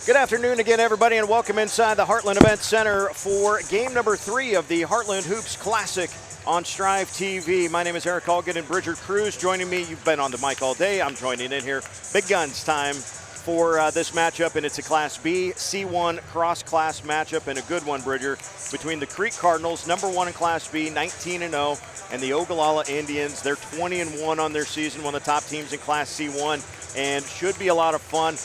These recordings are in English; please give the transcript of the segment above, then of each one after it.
Good afternoon again, everybody, and welcome inside the Heartland Event Center for game number 3 of the Heartland Hoops Classic on Strive TV. My name is Eric Allgood and Bridger Cruz joining me. You've been on the mic all day. I'm joining in here. Big guns time for this matchup, and it's a Class B C1 cross-class matchup, and a good one, Bridger, between the Crete Cardinals, number 1 in Class B, 19-0, and the Ogallala Indians. They're 20-1 on their season, one of the top teams in Class C1, and should be a lot of fun.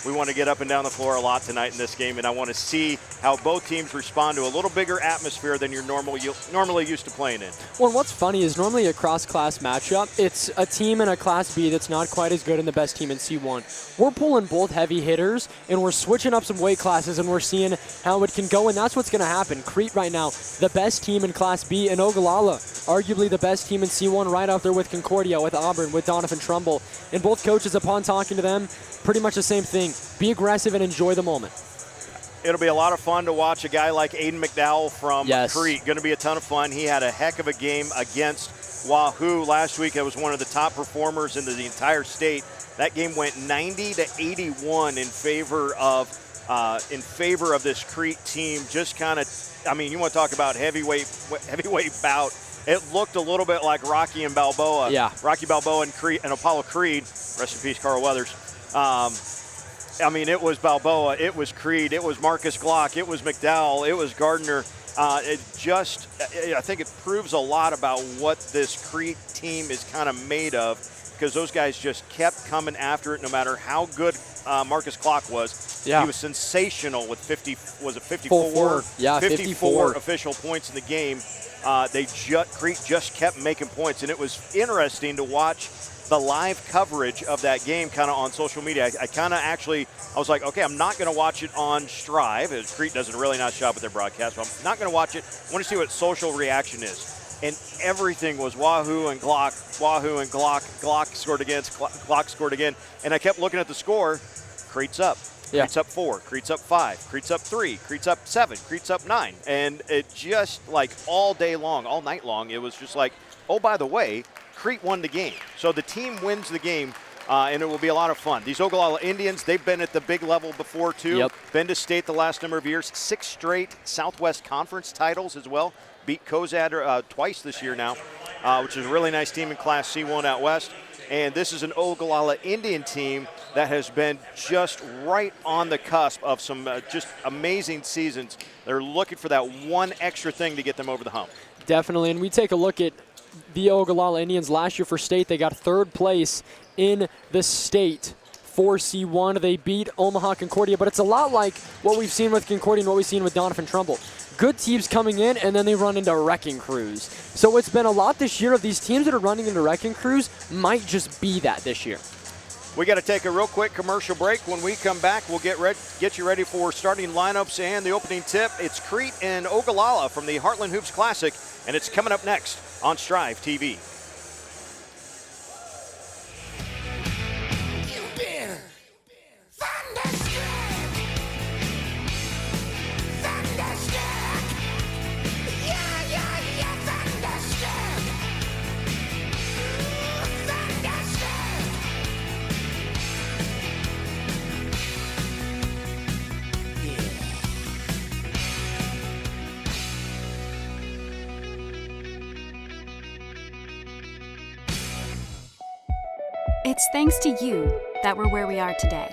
We want to get up and down the floor a lot tonight in this game, and I want to see how both teams respond to a little bigger atmosphere than you're normally used to playing in. Well, what's funny is normally a cross-class matchup, it's a team in a Class B that's not quite as good and the best team in C1. We're pulling both heavy hitters, and we're switching up some weight classes, and we're seeing how it can go, and that's what's going to happen. Crete right now, the best team in Class B, and Ogallala, arguably the best team in C1, right out there with Concordia, with Auburn, with Donovan Trumbull. And both coaches, upon talking to them, pretty much the same thing. Be aggressive and enjoy the moment. It'll be a lot of fun to watch a guy like Aiden McDowell from Crete. Going to be a ton of fun. He had a heck of a game against Wahoo last week. It was one of the top performers in the entire state. That game went 90-81 in favor of this Crete team. Just kind of, I mean, you want to talk about heavyweight bout. It looked a little bit like Rocky and Balboa. Yeah. Rocky Balboa and Crete and Apollo Creed. Rest in peace, Carl Weathers. I mean, it was Balboa, it was Creed, it was Marcus Glock, it was McDowell, it was Gardner. I think it proves a lot about what this Crete team is kind of made of, because those guys just kept coming after it no matter how good Marcus Glock was. Yeah. He was sensational with 54? Yeah, 54 official points in the game. Crete just kept making points, and it was interesting to watch the live coverage of that game kind of on social media. I was like, okay, I'm not going to watch it on Strive, as Crete does a really nice job with their broadcast, so I'm not going to watch it. I want to see what social reaction is. And everything was Wahoo and Glock, Glock scored against, Glock scored again. And I kept looking at the score. Crete's up. Yeah. Crete's up 4, Crete's up 5, Crete's up 3, Crete's up 7, Crete's up 9. And it just, like, all day long, all night long, it was just like, oh, by the way, Crete won the game. So the team wins the game, and it will be a lot of fun. These Ogallala Indians, they've been at the big level before, too. Yep. Been to state the last number of years. 6 straight Southwest Conference titles as well. Beat Cozad twice this year now, which is a really nice team in Class C1 out west. And this is an Ogallala Indian team that has been just right on the cusp of some just amazing seasons. They're looking for that one extra thing to get them over the hump. Definitely, and we take a look at the Ogallala Indians last year for state. They got 3rd place in the state for C1. They beat Omaha Concordia, but it's a lot like what we've seen with Concordia and what we've seen with Donovan Trumbull. Good teams coming in, and then they run into wrecking crews. So it's been a lot this year of these teams that are running into wrecking crews might just be that this year. We got to take a real quick commercial break. When we come back, we'll get you ready for starting lineups and the opening tip. It's Crete and Ogallala from the Heartland Hoops Classic, and it's coming up next on Strive TV. It's thanks to you that we're where we are today.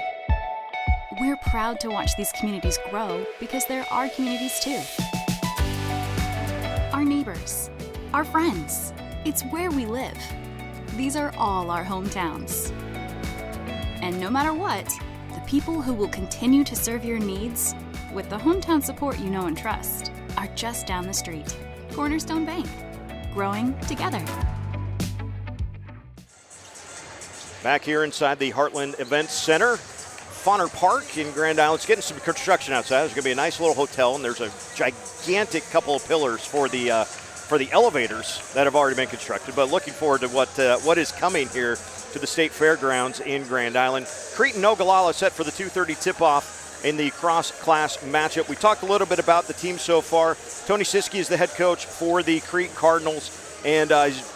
We're proud to watch these communities grow because they're our communities too. Our neighbors, our friends, it's where we live. These are all our hometowns. And no matter what, the people who will continue to serve your needs with the hometown support you know and trust are just down the street. Cornerstone Bank, growing together. Back here inside the Heartland Event Center, Fauner Park in Grand Island. It's getting some construction outside. There's going to be a nice little hotel, and there's a gigantic couple of pillars for the elevators that have already been constructed. But looking forward to what is coming here to the State Fairgrounds in Grand Island. Crete and Ogallala set for the 2:30 tip-off in the cross-class matchup. We talked a little bit about the team so far. Tony Siski is the head coach for the Crete Cardinals. And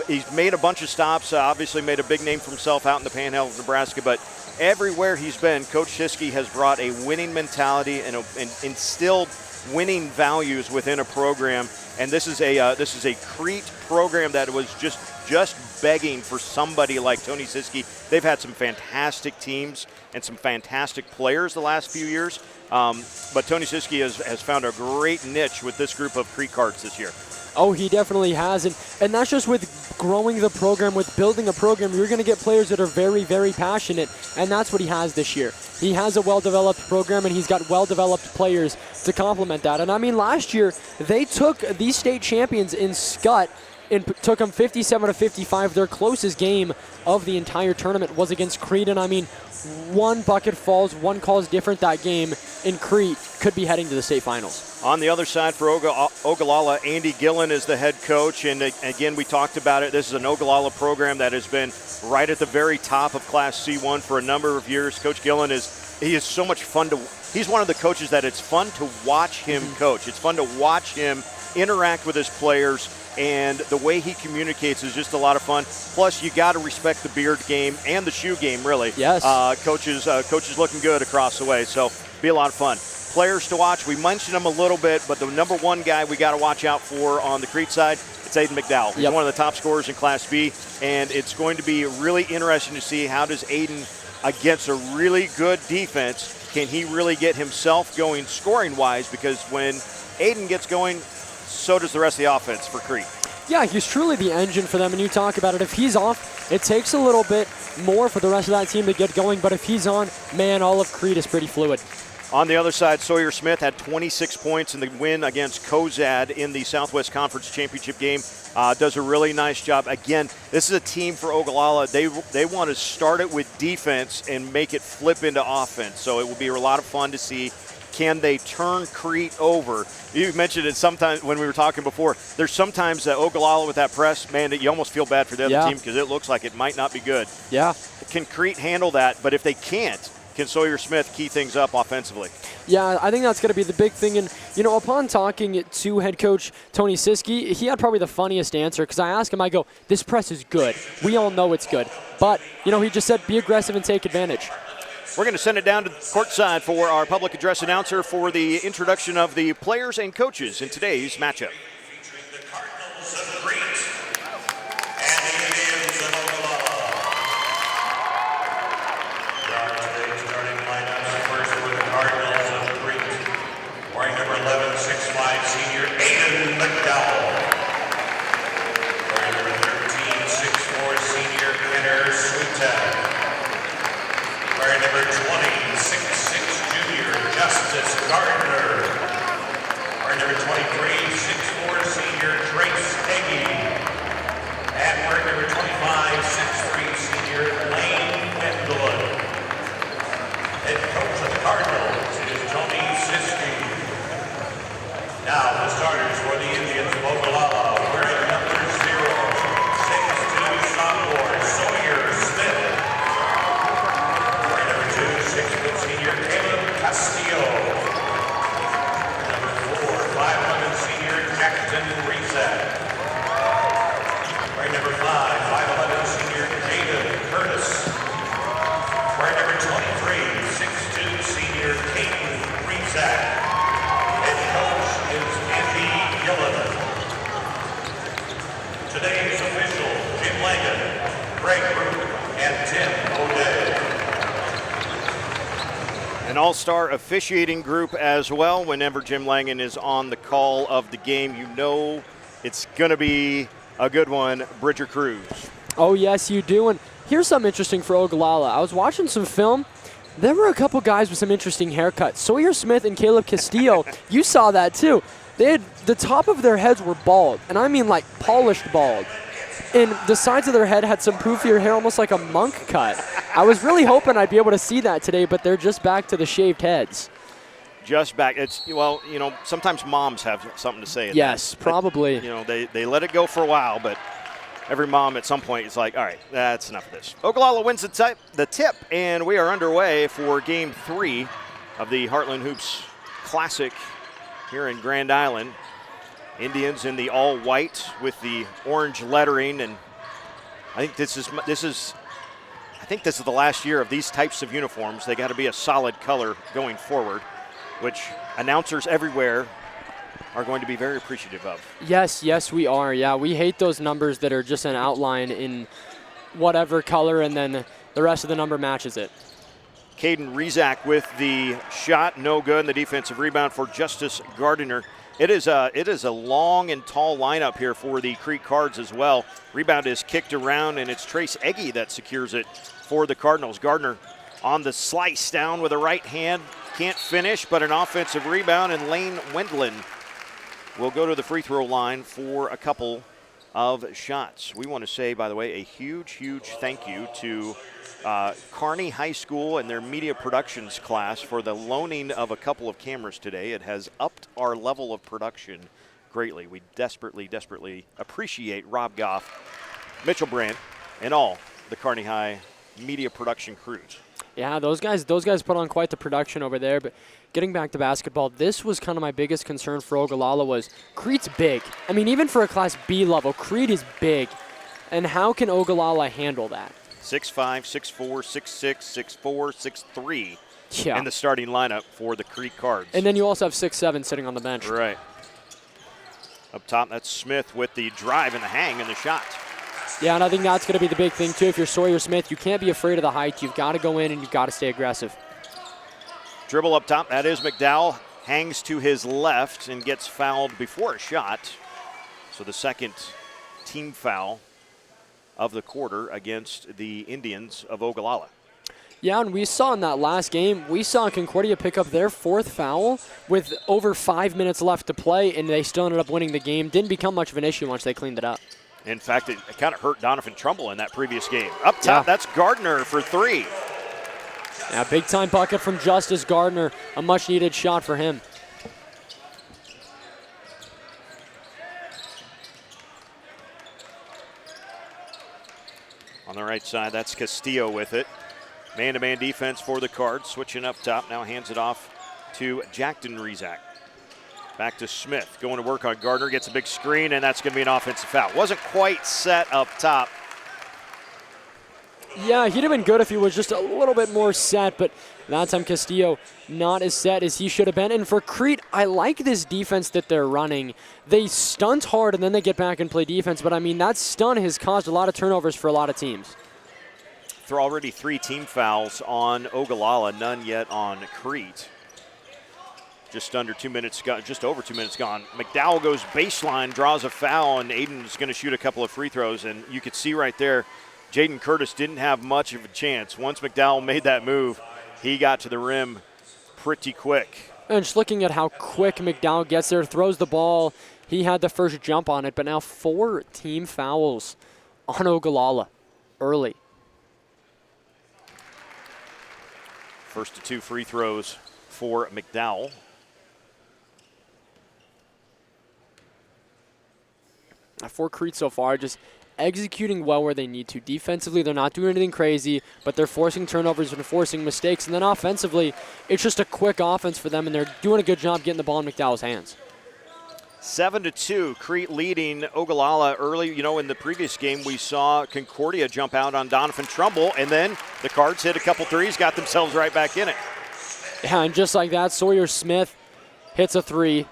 he's made a bunch of stops, obviously made a big name for himself out in the Panhandle of Nebraska, but everywhere he's been, Coach Siski has brought a winning mentality and instilled winning values within a program. And this is a Crete program that was just begging for somebody like Tony Siski. They've had some fantastic teams and some fantastic players the last few years, but Tony Siski has found a great niche with this group of Crete Cards this year. Oh, he definitely has. And that's just with growing the program, with building a program. You're going to get players that are very, very passionate, and that's what he has this year. He has a well-developed program, and he's got well-developed players to complement that. And, I mean, last year they took these state champions in Scott and took them 57-55. Their closest game of the entire tournament was against Crete. And, I mean, one bucket falls, one call's different that game, and Crete could be heading to the state finals. On the other side for Ogallala, Andy Gillen is the head coach, and again, we talked about it. This is an Ogallala program that has been right at the very top of Class C1 for a number of years. Coach Gillen is so much fun he's one of the coaches that it's fun to watch him coach. It's fun to watch him interact with his players, and the way he communicates is just a lot of fun. Plus, you got to respect the beard game and the shoe game, really. Yes. Coaches looking good across the way, so be a lot of fun. Players to watch, we mentioned him a little bit, but the number one guy we got to watch out for on the Crete side, it's Aiden McDowell. He's one of the top scorers in Class B, and it's going to be really interesting to see how does Aiden, against a really good defense, can he really get himself going scoring-wise, because when Aiden gets going, so does the rest of the offense for Crete. Yeah, he's truly the engine for them, and you talk about it. If he's off, it takes a little bit more for the rest of that team to get going, but if he's on, man, all of Crete is pretty fluid. On the other side, Sawyer Smith had 26 points in the win against Cozad in the Southwest Conference Championship game. Does a really nice job. Again, this is a team for Ogallala. They want to start it with defense and make it flip into offense. So it will be a lot of fun to see, can they turn Crete over? You mentioned it sometimes when we were talking before. There's sometimes that Ogallala with that press, man, that you almost feel bad for the other team because it looks like it might not be good. Yeah. Can Crete handle that? But if they can't, can Sawyer Smith key things up offensively? Yeah, I think that's going to be the big thing. And, upon talking to head coach Tony Siski, he had probably the funniest answer, because I asked him, I go, this press is good. We all know it's good. But, he just said, be aggressive and take advantage. We're going to send it down to the courtside for our public address announcer for the introduction of the players and coaches in today's matchup. Featuring the Cardinals of Crete and the Indians of Ogallala. Today's starting lineups. First for the Cardinals of Crete, wearing number 11, 6'5", senior Aiden McDowell. Wearing number 13, 6'4", senior Kenner Sweetak. Wearing number 20, 6'6", junior Justice Gardner. Wearing number 23, 6'4", senior Trace Eggy. And wearing number 25, 6'3", senior Lane Wendland. Head coach of the Cardinals is Tony Siski. Now the starters for the Indians of Ogallala, wearing number 0, 6'2", sophomore Sawyer Smith. Wearing number 2, 6-foot senior Caleb Castillo. Number 4, 5'11", senior Jackson Reset. Wearing number 5, 5'11", senior Jaden Curtis. Wearing number 23, 6'2", senior Caden Reset. Head coach is Andy Gillen. Today's officials, Jim Langan, Greg Root, and Tim O'Day. An all-star officiating group as well. Whenever Jim Langan is on the call of the game, it's going to be a good one. Bridger Cruz. Oh, yes, you do. And here's something interesting for Ogallala. I was watching some film. There were a couple guys with some interesting haircuts. Sawyer Smith and Caleb Castillo, you saw that too. The top of their heads were bald, and I mean like polished bald. And the sides of their head had some poofier hair, almost like a monk cut. I was really hoping I'd be able to see that today, but they're just back to the shaved heads. Just back. Sometimes moms have something to say. Yes, probably. They let it go for a while, but every mom at some point is like, all right, that's enough of this. Ogallala wins the tip, and we are underway for Game 3 of the Heartland Hoops Classic here in Grand Island. Indians in the all white with the orange lettering, and I think this is the last year of these types of uniforms. They got to be a solid color going forward, which announcers everywhere are going to be very appreciative of. Yes, we are. Yeah, we hate those numbers that are just an outline in whatever color, and then the rest of the number matches it. Caden Rezac with the shot, no good, and the defensive rebound for Justice Gardiner. It is a long and tall lineup here for the Crete Cards as well. Rebound is kicked around, and it's Trace Eggy that secures it for the Cardinals. Gardner on the slice down with a right hand. Can't finish, but an offensive rebound, and Lane Wendland will go to the free throw line for a couple of shots. We want to say, by the way, a huge thank you to Kearney High School and their media productions class for the loaning of a couple of cameras today. It has upped our level of production greatly. We desperately appreciate Rob Goff, Mitchell Brandt, and all the Kearney High media production crews. Yeah, those guys put on quite the production over there. But getting back to basketball, this was kind of my biggest concern for Ogallala was Crete's big. I mean, even for a Class B level, Crete is big. And how can Ogallala handle that? 6'5", 6'4", 6'6", 6'4", 6'3", Yeah. in the starting lineup for the Crete Cards. And then you also have 6'7" sitting on the bench. Right. Up top, that's Smith with the drive and the hang and the shot. Yeah, and I think that's going to be the big thing, too. If you're Sawyer Smith, you can't be afraid of the height. You've got to go in and you've got to stay aggressive. Dribble up top, that is McDowell. Hangs to his left and gets fouled before a shot. So the second team foul of the quarter against the Indians of Ogallala. Yeah, and we saw in that last game, we saw Concordia pick up their fourth foul with over 5 minutes left to play, and they still ended up winning the game. Didn't become much of an issue once they cleaned it up. In fact, it kind of hurt Donovan Trumbull in that previous game. Up top, That's Gardner for three. Yeah, big-time bucket from Justice Gardner. A much-needed shot for him. On the right side, that's Castillo with it. Man-to-man defense for the Cards. Switching up top, now hands it off to Jackton Rezac. Back to Smith, going to work on Gardner, gets a big screen, and that's going to be an offensive foul. Wasn't quite set up top. Yeah, he'd have been good if he was just a little bit more set, but that time Castillo not as set as he should have been. And for Crete, I like this defense that they're running. They stunt hard and then they get back and play defense, but I mean, that stunt has caused a lot of turnovers for a lot of teams. There are already 3 team fouls on Ogallala, none yet on Crete. Just under 2 minutes, just over 2 minutes gone. McDowell goes baseline, draws a foul, and Aiden's going to shoot a couple of free throws. And you could see right there, Jaden Curtis didn't have much of a chance. Once McDowell made that move, he got to the rim pretty quick. And just looking at how quick McDowell gets there, throws the ball, he had the first jump on it, but now 4 team fouls on Ogallala early. First to 2 free throws for McDowell. For Crete so far, just executing well where they need to. Defensively, they're not doing anything crazy, but they're forcing turnovers and forcing mistakes. And then offensively, it's just a quick offense for them, and they're doing a good job getting the ball in McDowell's hands. 7-2, Crete leading Ogallala early. You know, in the previous game, we saw Concordia jump out on Donovan Trumbull, and then the Cards hit a couple threes, got themselves right back in it. Yeah, and just like that, Sawyer Smith hits a 3,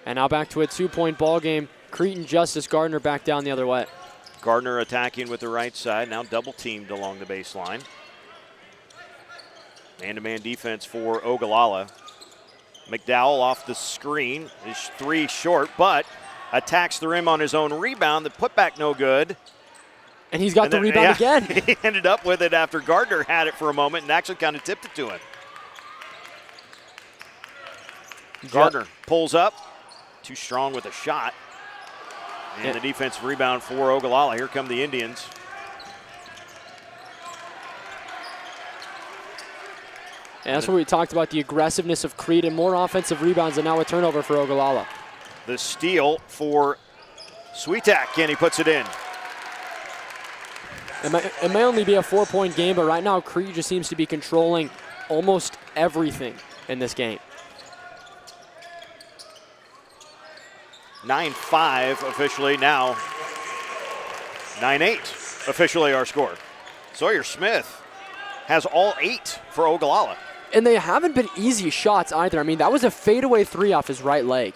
and now back to a 2-point ball game. Crete and Justice Gardner back down the other way. Gardner attacking with the right side, now double teamed along the baseline. Man-to-man defense for Ogallala. McDowell off the screen, is 3 short, but attacks the rim on his own rebound. The putback no good. And he's got the rebound again. He ended up with it after Gardner had it for a moment and actually kind of tipped it to him. Gardner pulls up, too strong with a shot. And the defensive rebound for Ogallala. Here come the Indians. And that's what we talked about, the aggressiveness of Crete and more offensive rebounds, and now a turnover for Ogallala. The steal for Swiatek, and he puts it in. It may only be a 4-point game, but right now Crete just seems to be controlling almost everything in this game. 9-5 officially now. 9-8 officially our score. Sawyer Smith has all 8 for Ogallala. And they haven't been easy shots either. I mean, that was a fadeaway 3 off his right leg.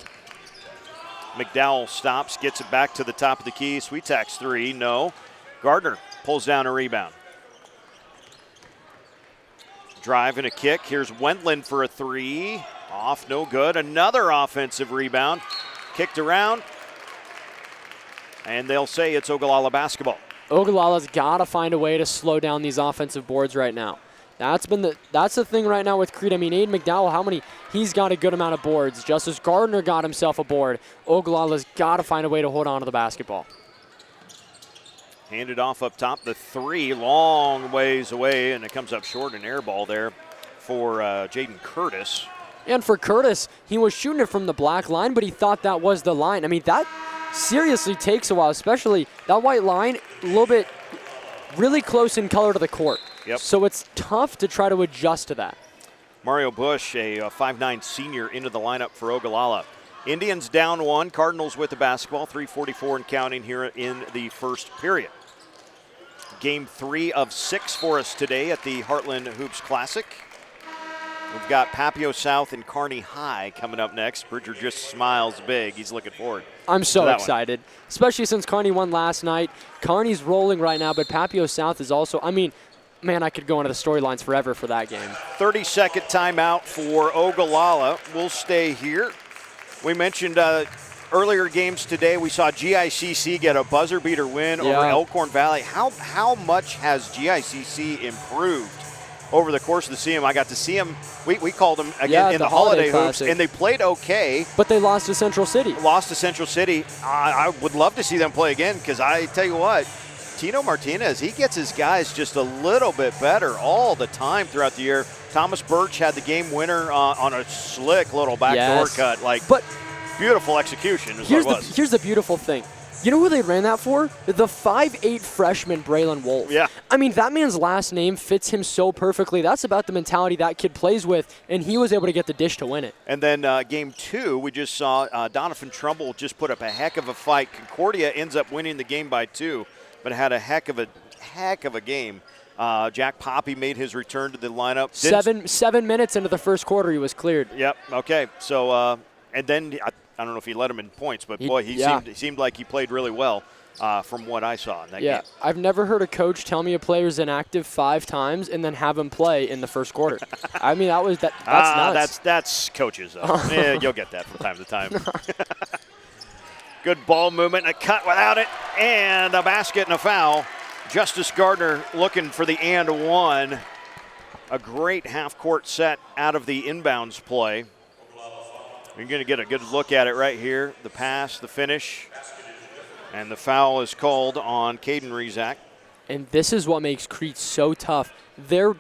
McDowell stops, gets it back to the top of the key. Sweetak's 3, no. Gardner pulls down a rebound. Drive and a kick. Here's Wendland for a 3. Off, no good. Another offensive rebound. Kicked around. And they'll say it's Ogallala basketball. Ogallala's got to find a way to slow down these offensive boards right now. That's the thing right now with Crete. I mean, Aiden McDowell, he's got a good amount of boards. Justice Gardner got himself a board. Ogallala's got to find a way to hold on to the basketball. Handed off up top, the 3, long ways away, and it comes up short, an air ball there for Jaden Curtis. And for Curtis, he was shooting it from the black line, but he thought that was the line. I mean, that seriously takes a while, especially that white line, a little bit really close in color to the court. Yep. So it's tough to try to adjust to that. Mario Bush, a 5'9 senior, into the lineup for Ogallala. Indians down 1, Cardinals with the basketball, 3:44 and counting here in the first period. Game 3 of 6 for us today at the Heartland Hoops Classic. We've got Papio South and Kearney High coming up next. Bridger just smiles big. He's looking forward. I'm so excited, especially since Kearney won last night. Kearney's rolling right now, but Papio South is also, man, I could go into the storylines forever for that game. 30-second timeout for Ogallala. We'll stay here. We mentioned earlier games today, we saw GICC get a buzzer beater win over Elkhorn Valley. How much has GICC improved over the course of the season? I got to see them. We called them again in the Holiday Hoops, and they played okay. But they lost to Central City. I would love to see them play again, because I tell you what, Tino Martinez, he gets his guys just a little bit better all the time throughout the year. Thomas Birch had the game winner on a slick little backdoor cut. But beautiful execution is what it was. Here's the beautiful thing. You know who they ran that for? The 5'8 freshman Braylon Wolf. Yeah. I mean, that man's last name fits him so perfectly. That's about the mentality that kid plays with, and he was able to get the dish to win it. And then game 2, we just saw Donovan Trumbull just put up a heck of a fight. Concordia ends up winning the game by 2, but had a heck of a game. Jack Poppy made his return to the lineup. 7 minutes into the first quarter, he was cleared. Yep. Okay. So, and then I don't know if he led him in points, but he seemed like he played really well from what I saw in that game. I've never heard a coach tell me a player's inactive 5 times and then have him play in the first quarter. I mean, that's nuts. That's coaches. Yeah, you'll get that from time to time. Good ball movement, a cut without it, and a basket and a foul. Justice Gardner looking for the and one. A great half-court set out of the inbounds play. You're going to get a good look at it right here. The pass, the finish, and the foul is called on Caden Rezak. And this is what makes Crete so tough. Their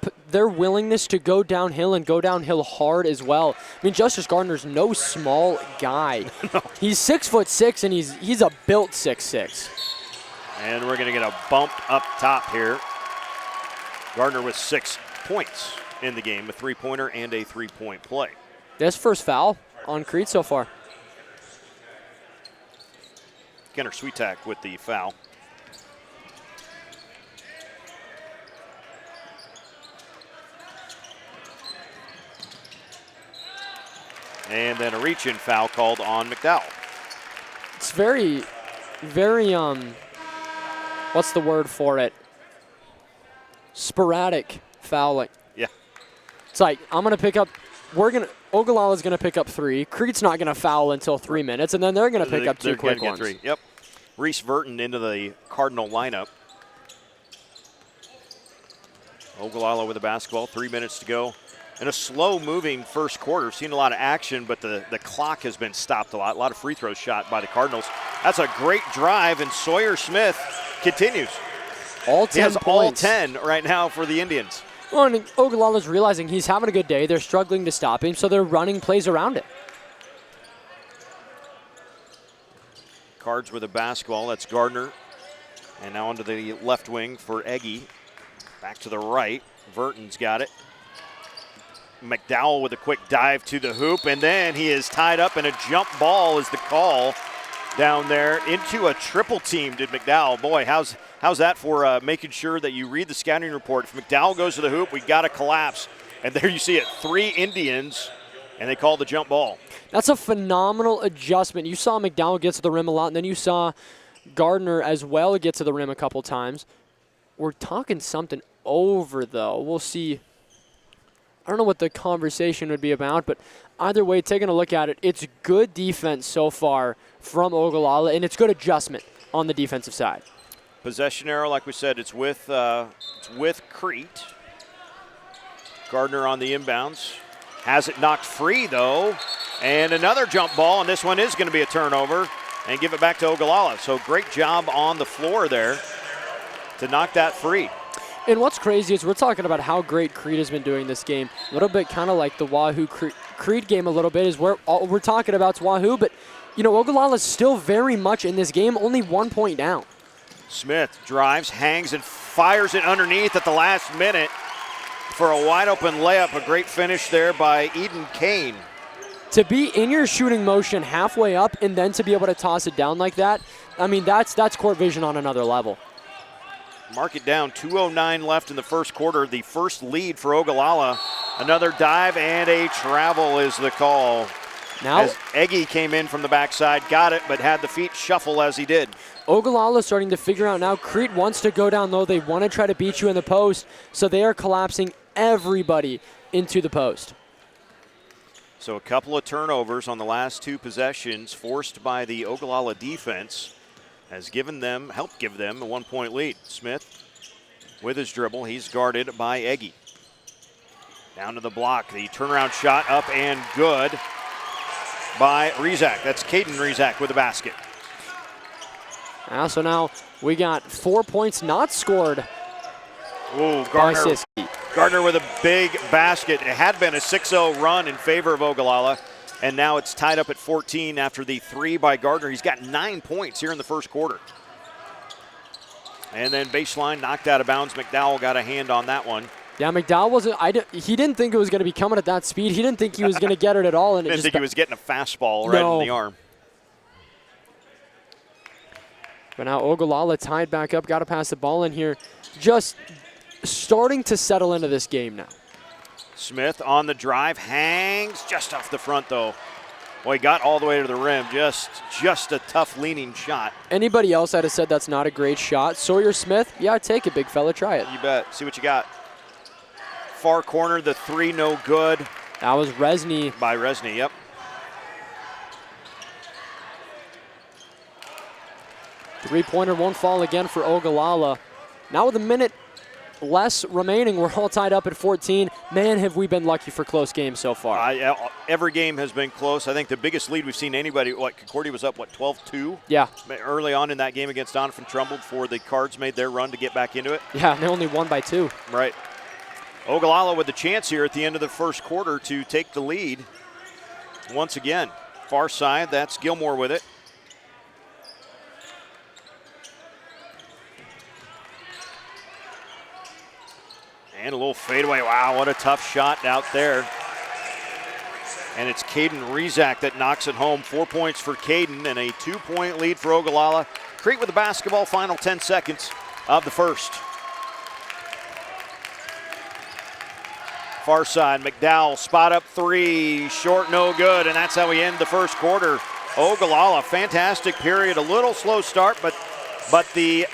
willingness to go downhill and go downhill hard as well. I mean, Justice Gardner's no small guy. No. He's 6'6", and he's a built 6'6". And we're going to get a bump up top here. Gardner with 6 points in the game, a 3-pointer and a 3-point play. That's first foul on Crete so far. Kenner Sweetak with the foul. And then a reach-in foul called on McDowell. It's very, what's the word for it? Sporadic fouling. Yeah. It's like, Ogallala's going to pick up 3. Crete's not going to foul until 3 minutes, and then they're going to pick up 2 quick ones. 3. Yep. Reese Verton into the Cardinal lineup. Ogallala with the basketball, 3 minutes to go. In a slow-moving first quarter, seen a lot of action, but the clock has been stopped a lot. A lot of free throws shot by the Cardinals. That's a great drive, and Sawyer Smith continues. All 10 he has points. all 10 right now for the Indians. Well, and Ogallala's realizing he's having a good day. They're struggling to stop him, so they're running plays around it. Cards with a basketball. That's Gardner. And now onto the left wing for Eggy. Back to the right. Verton's got it. McDowell with a quick dive to the hoop, and then he is tied up, and a jump ball is the call down there into a triple team did McDowell. Boy, how's that for making sure that you read the scouting report? If McDowell goes to the hoop, we got a collapse. And there you see it, 3 Indians, and they call the jump ball. That's a phenomenal adjustment. You saw McDowell get to the rim a lot, and then you saw Gardner as well get to the rim a couple times. We're talking something over, though. We'll see. I don't know what the conversation would be about, but either way, taking a look at it, it's good defense so far from Ogallala, and it's good adjustment on the defensive side. Possession arrow, like we said, it's with Crete. Gardner on the inbounds. Has it knocked free, though. And another jump ball, and this one is going to be a turnover, and give it back to Ogallala. So great job on the floor there to knock that free. And what's crazy is we're talking about how great Crete has been doing this game. A little bit kind of like the Wahoo Crete game a little bit is where all we're talking about is Wahoo, but, you know, Ogallala's still very much in this game, only 1 point down. Smith drives, hangs, and fires it underneath at the last minute for a wide-open layup. A great finish there by Eden Kane. To be in your shooting motion halfway up and then to be able to toss it down like that, I mean, that's court vision on another level. Mark it down, 2:09 left in the first quarter. The first lead for Ogallala. Another dive and a travel is the call. Now, as Eggy came in from the backside, got it, but had the feet shuffle as he did. Ogallala starting to figure out now Crete wants to go down low. They want to try to beat you in the post, so they are collapsing everybody into the post. So a couple of turnovers on the last 2 possessions forced by the Ogallala defense has helped give them a 1-point lead. Smith with his dribble, he's guarded by Eggy. Down to the block, the turnaround shot up and good by Rizak. That's Caden Rizak with the basket. So now we got 4 points not scored. Ooh, by Siski. Gardner with a big basket. It had been a 6-0 run in favor of Ogallala, and now it's tied up at 14 after the 3 by Gardner. He's got 9 points here in the first quarter. And then baseline knocked out of bounds. McDowell got a hand on that one. Yeah, McDowell he didn't think it was going to be coming at that speed. He didn't think he was going to get it at all. And didn't think he was getting a fastball right in the arm. But now Ogallala tied back up, got to pass the ball in here. Just starting to settle into this game now. Smith on the drive, hangs just off the front though. Boy, he got all the way to the rim. Just a tough leaning shot. Anybody else I'd have said that's not a great shot. Sawyer Smith, yeah, take it, big fella, try it. You bet. See what you got. Far corner, the 3 no good. That was Resny. By Resny, yep. Three-pointer won't fall again for Ogallala. Now with a minute less remaining, we're all tied up at 14. Man, have we been lucky for close games so far. Every game has been close. I think the biggest lead we've seen anybody, Concordia was up, 12-2? Yeah. Early on in that game against Donovan Trumbull before the Cards made their run to get back into it. Yeah, they only won by 2. Right. Ogallala with the chance here at the end of the first quarter to take the lead once again. Far side, that's Gilmore with it. And a little fadeaway. Wow, what a tough shot out there. And it's Caden Rizak that knocks it home. 4 points for Caden and a 2-point lead for Ogallala. Crete with the basketball, final 10 seconds of the first. Far side, McDowell, spot up 3, short, no good, and that's how we end the first quarter. Ogallala, fantastic period, a little slow start, but the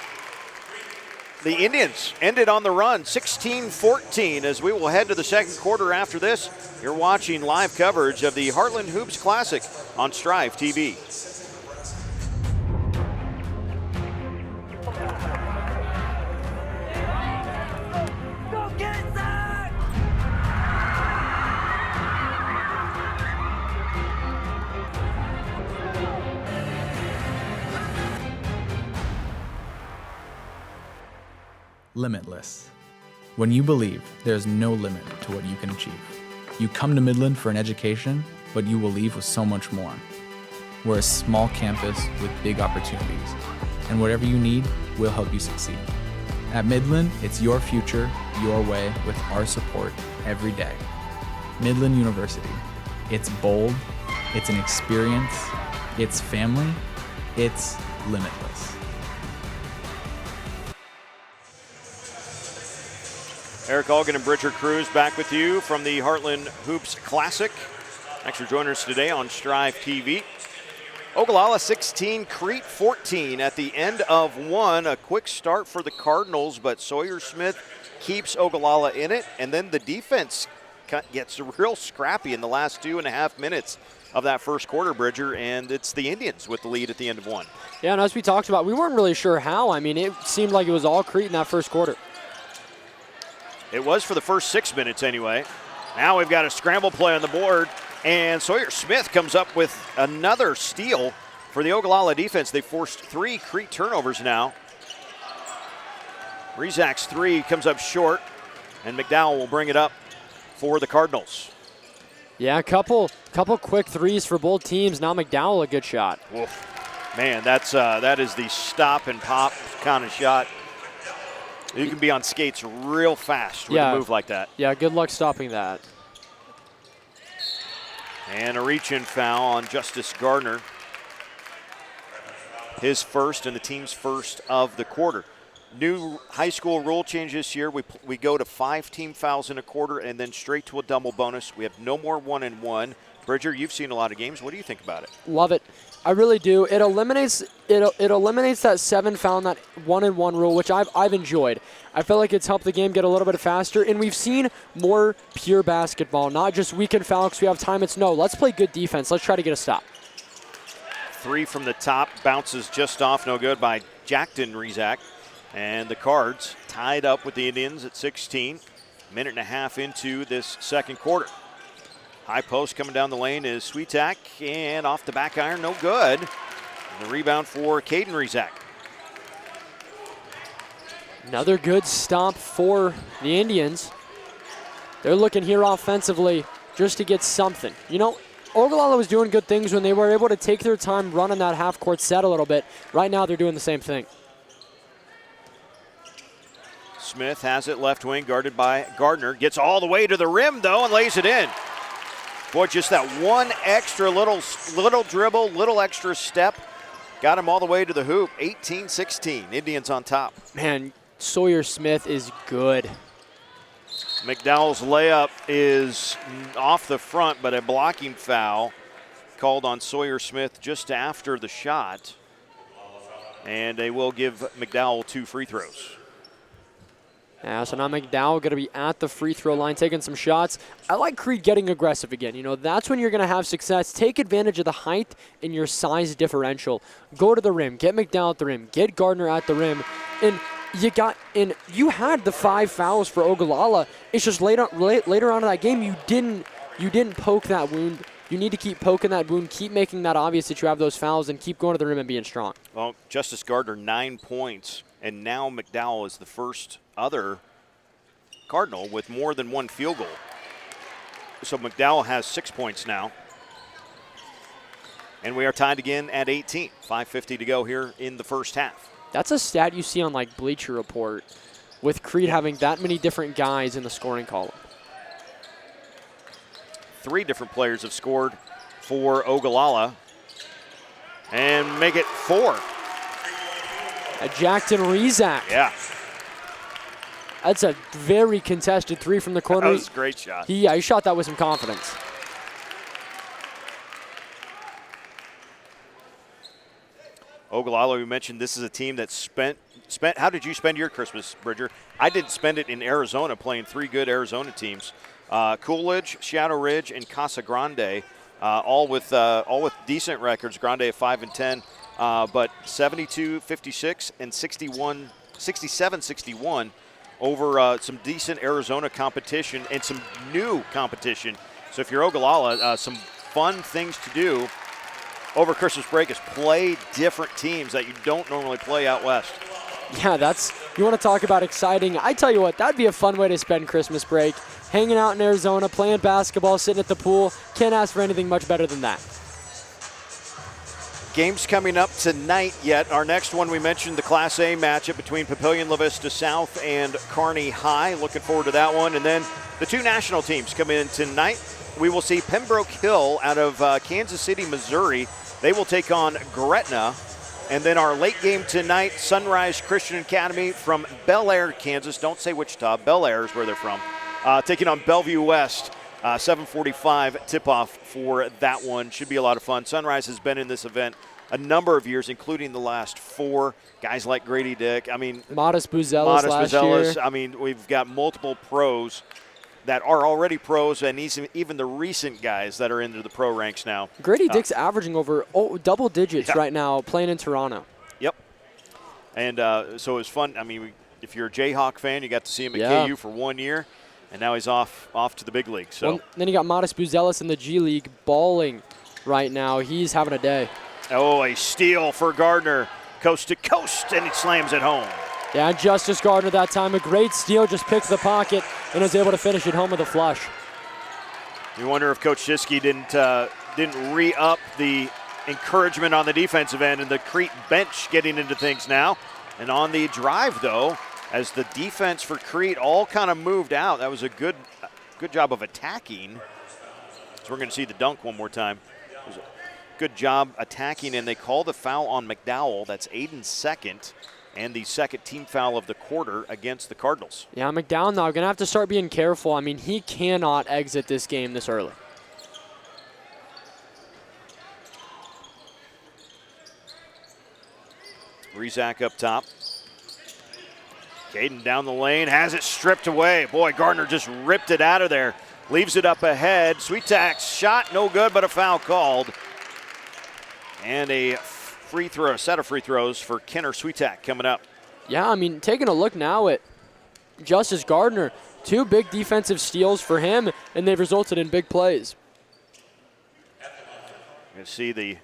Indians ended on the run, 16-14, as we will head to the second quarter after this. You're watching live coverage of the Heartland Hoops Classic on Strive TV. Limitless. When you believe there's no limit to what you can achieve. You come to Midland for an education, but you will leave with so much more. We're a small campus with big opportunities, and whatever you need, we'll help you succeed. At Midland, it's your future, your way, with our support every day. Midland University. It's bold, it's an experience, it's family, It's limitless. Eric Allgan and Bridger Cruz back with you from the Heartland Hoops Classic. Thanks for joining us today on Strive TV. Ogallala 16, Crete 14 at the end of one. A quick start for the Cardinals, but Sawyer Smith keeps Ogallala in it, and then the defense gets real scrappy in the last 2.5 minutes of that first quarter, Bridger, and it's the Indians with the lead at the end of one. Yeah, and as we talked about, we weren't really sure how. I mean, it seemed like it was all Crete in that first quarter. It was for the first 6 minutes anyway. Now we've got a scramble play on the board, and Sawyer Smith comes up with another steal for the Ogallala defense. They forced 3 Crete turnovers now. Rezak's 3 comes up short, and McDowell will bring it up for the Cardinals. Yeah, a couple quick threes for both teams. Now McDowell a good shot. Oof. Man, that is the stop and pop kind of shot. You can be on skates real fast with a move like that. Yeah, good luck stopping that. And a reach-in foul on Justice Gardner. His first and the team's first of the quarter. New high school rule change this year. We go to 5 team fouls in a quarter and then straight to a double bonus. We have no more 1-and-1. Bridger, you've seen a lot of games. What do you think about it? Love it. I really do. It eliminates that 7 foul and that 1-and-1 rule, which I've enjoyed. I feel like it's helped the game get a little bit faster, and we've seen more pure basketball, not just we can foul because we have time. It's no, let's play good defense. Let's try to get a stop. 3 from the top, bounces just off, no good by Jackton Rezak. And the Cards tied up with the Indians at 16. Minute and a half into this second quarter. High post coming down the lane is Swiatek, and off the back iron, no good. And the rebound for Caden Rezak. Another good stop for the Indians. They're looking here offensively just to get something. You know, Ogallala was doing good things when they were able to take their time running that half-court set a little bit. Right now they're doing the same thing. Smith has it left wing, guarded by Gardner. Gets all the way to the rim, though, and lays it in. Boy, just that one extra little dribble, little extra step. Got him all the way to the hoop. 18-16, Indians on top. Man, Sawyer Smith is good. McDowell's layup is off the front, but a blocking foul called on Sawyer Smith just after the shot. And they will give McDowell 2 free throws. Yeah, so now McDowell going to be at the free throw line taking some shots. I like Crete getting aggressive again. You know, that's when you're going to have success. Take advantage of the height and your size differential. Go to the rim. Get McDowell at the rim. Get Gardner at the rim. And you had the 5 fouls for Ogallala. It's just later on in that game you didn't poke that wound. You need to keep poking that wound, keep making that obvious that you have those fouls, and keep going to the rim and being strong. Well, Justice Gardner 9 points, and now McDowell is the first other Cardinal with more than 1 field goal. So McDowell has 6 points now. And we are tied again at 18. 5:50 to go here in the first half. That's a stat you see on like Bleacher Report with Crete having that many different guys in the scoring column. 3 different players have scored for Ogallala and make it 4. Jackton Rezak. Yeah. That's a very contested 3 from the corner. That was a great shot. He shot that with some confidence. Ogallala, we mentioned this is a team that spent. How did you spend your Christmas, Bridger? I didn't spend it in Arizona playing 3 good Arizona teams. Coolidge, Shadow Ridge, and Casa Grande, all with decent records. Grande at 5-10, but 72-56 and 67-61 over some decent Arizona competition and some new competition. So if you're Ogallala, some fun things to do over Christmas break is play different teams that you don't normally play out west. Yeah, you want to talk about exciting. I tell you what, that'd be a fun way to spend Christmas break. Hanging out in Arizona, playing basketball, sitting at the pool. Can't ask for anything much better than that. Games coming up tonight yet. Our next one, we mentioned the Class A matchup between Papillion La Vista South and Kearney High. Looking forward to that one. And then the 2 national teams come in tonight. We will see Pembroke Hill out of Kansas City, Missouri. They will take on Gretna. And then our late game tonight, Sunrise Christian Academy from Bel Air, Kansas. Don't say Wichita. Bel Air is where they're from. Taking on Bellevue West. 7:45 tip-off for that one. Should be a lot of fun. Sunrise has been in this event a number of years, including the last 4. Guys like Grady Dick. I mean, Modest Buzelis last year. I mean, we've got multiple pros that are already pros, and even the recent guys that are into the pro ranks now. Grady Dick's averaging over double digits right now playing in Toronto. Yep. And so it was fun. I mean, if you're a Jayhawk fan, you got to see him at KU for 1 year. And now he's off to the big league. So then you got Modest Buzelis in the G League balling right now. He's having a day. Oh, a steal for Gardner, coast to coast, and he slams it home. Yeah, Justice Gardner that time, a great steal, just picked the pocket and was able to finish it home with a flush. You wonder if Coach Shiskey didn't re-up the encouragement on the defensive end, and the Crete bench getting into things now. And on the drive, though, as the defense for Crete all kind of moved out. That was a good job of attacking. So we're going to see the dunk one more time. It was a good job attacking, and they call the foul on McDowell. That's Aiden's second, and the second team foul of the quarter against the Cardinals. Yeah, McDowell now going to have to start being careful. I mean, he cannot exit this game this early. Rezac up top. Caden down the lane, has it stripped away. Boy, Gardner just ripped it out of there. Leaves it up ahead. Sweetak's shot, no good, but a foul called. And a set of free throws for Kenner Sweetak coming up. Yeah, I mean, taking a look now at Justice Gardner, 2 big defensive steals for him, and they've resulted in big plays. You see the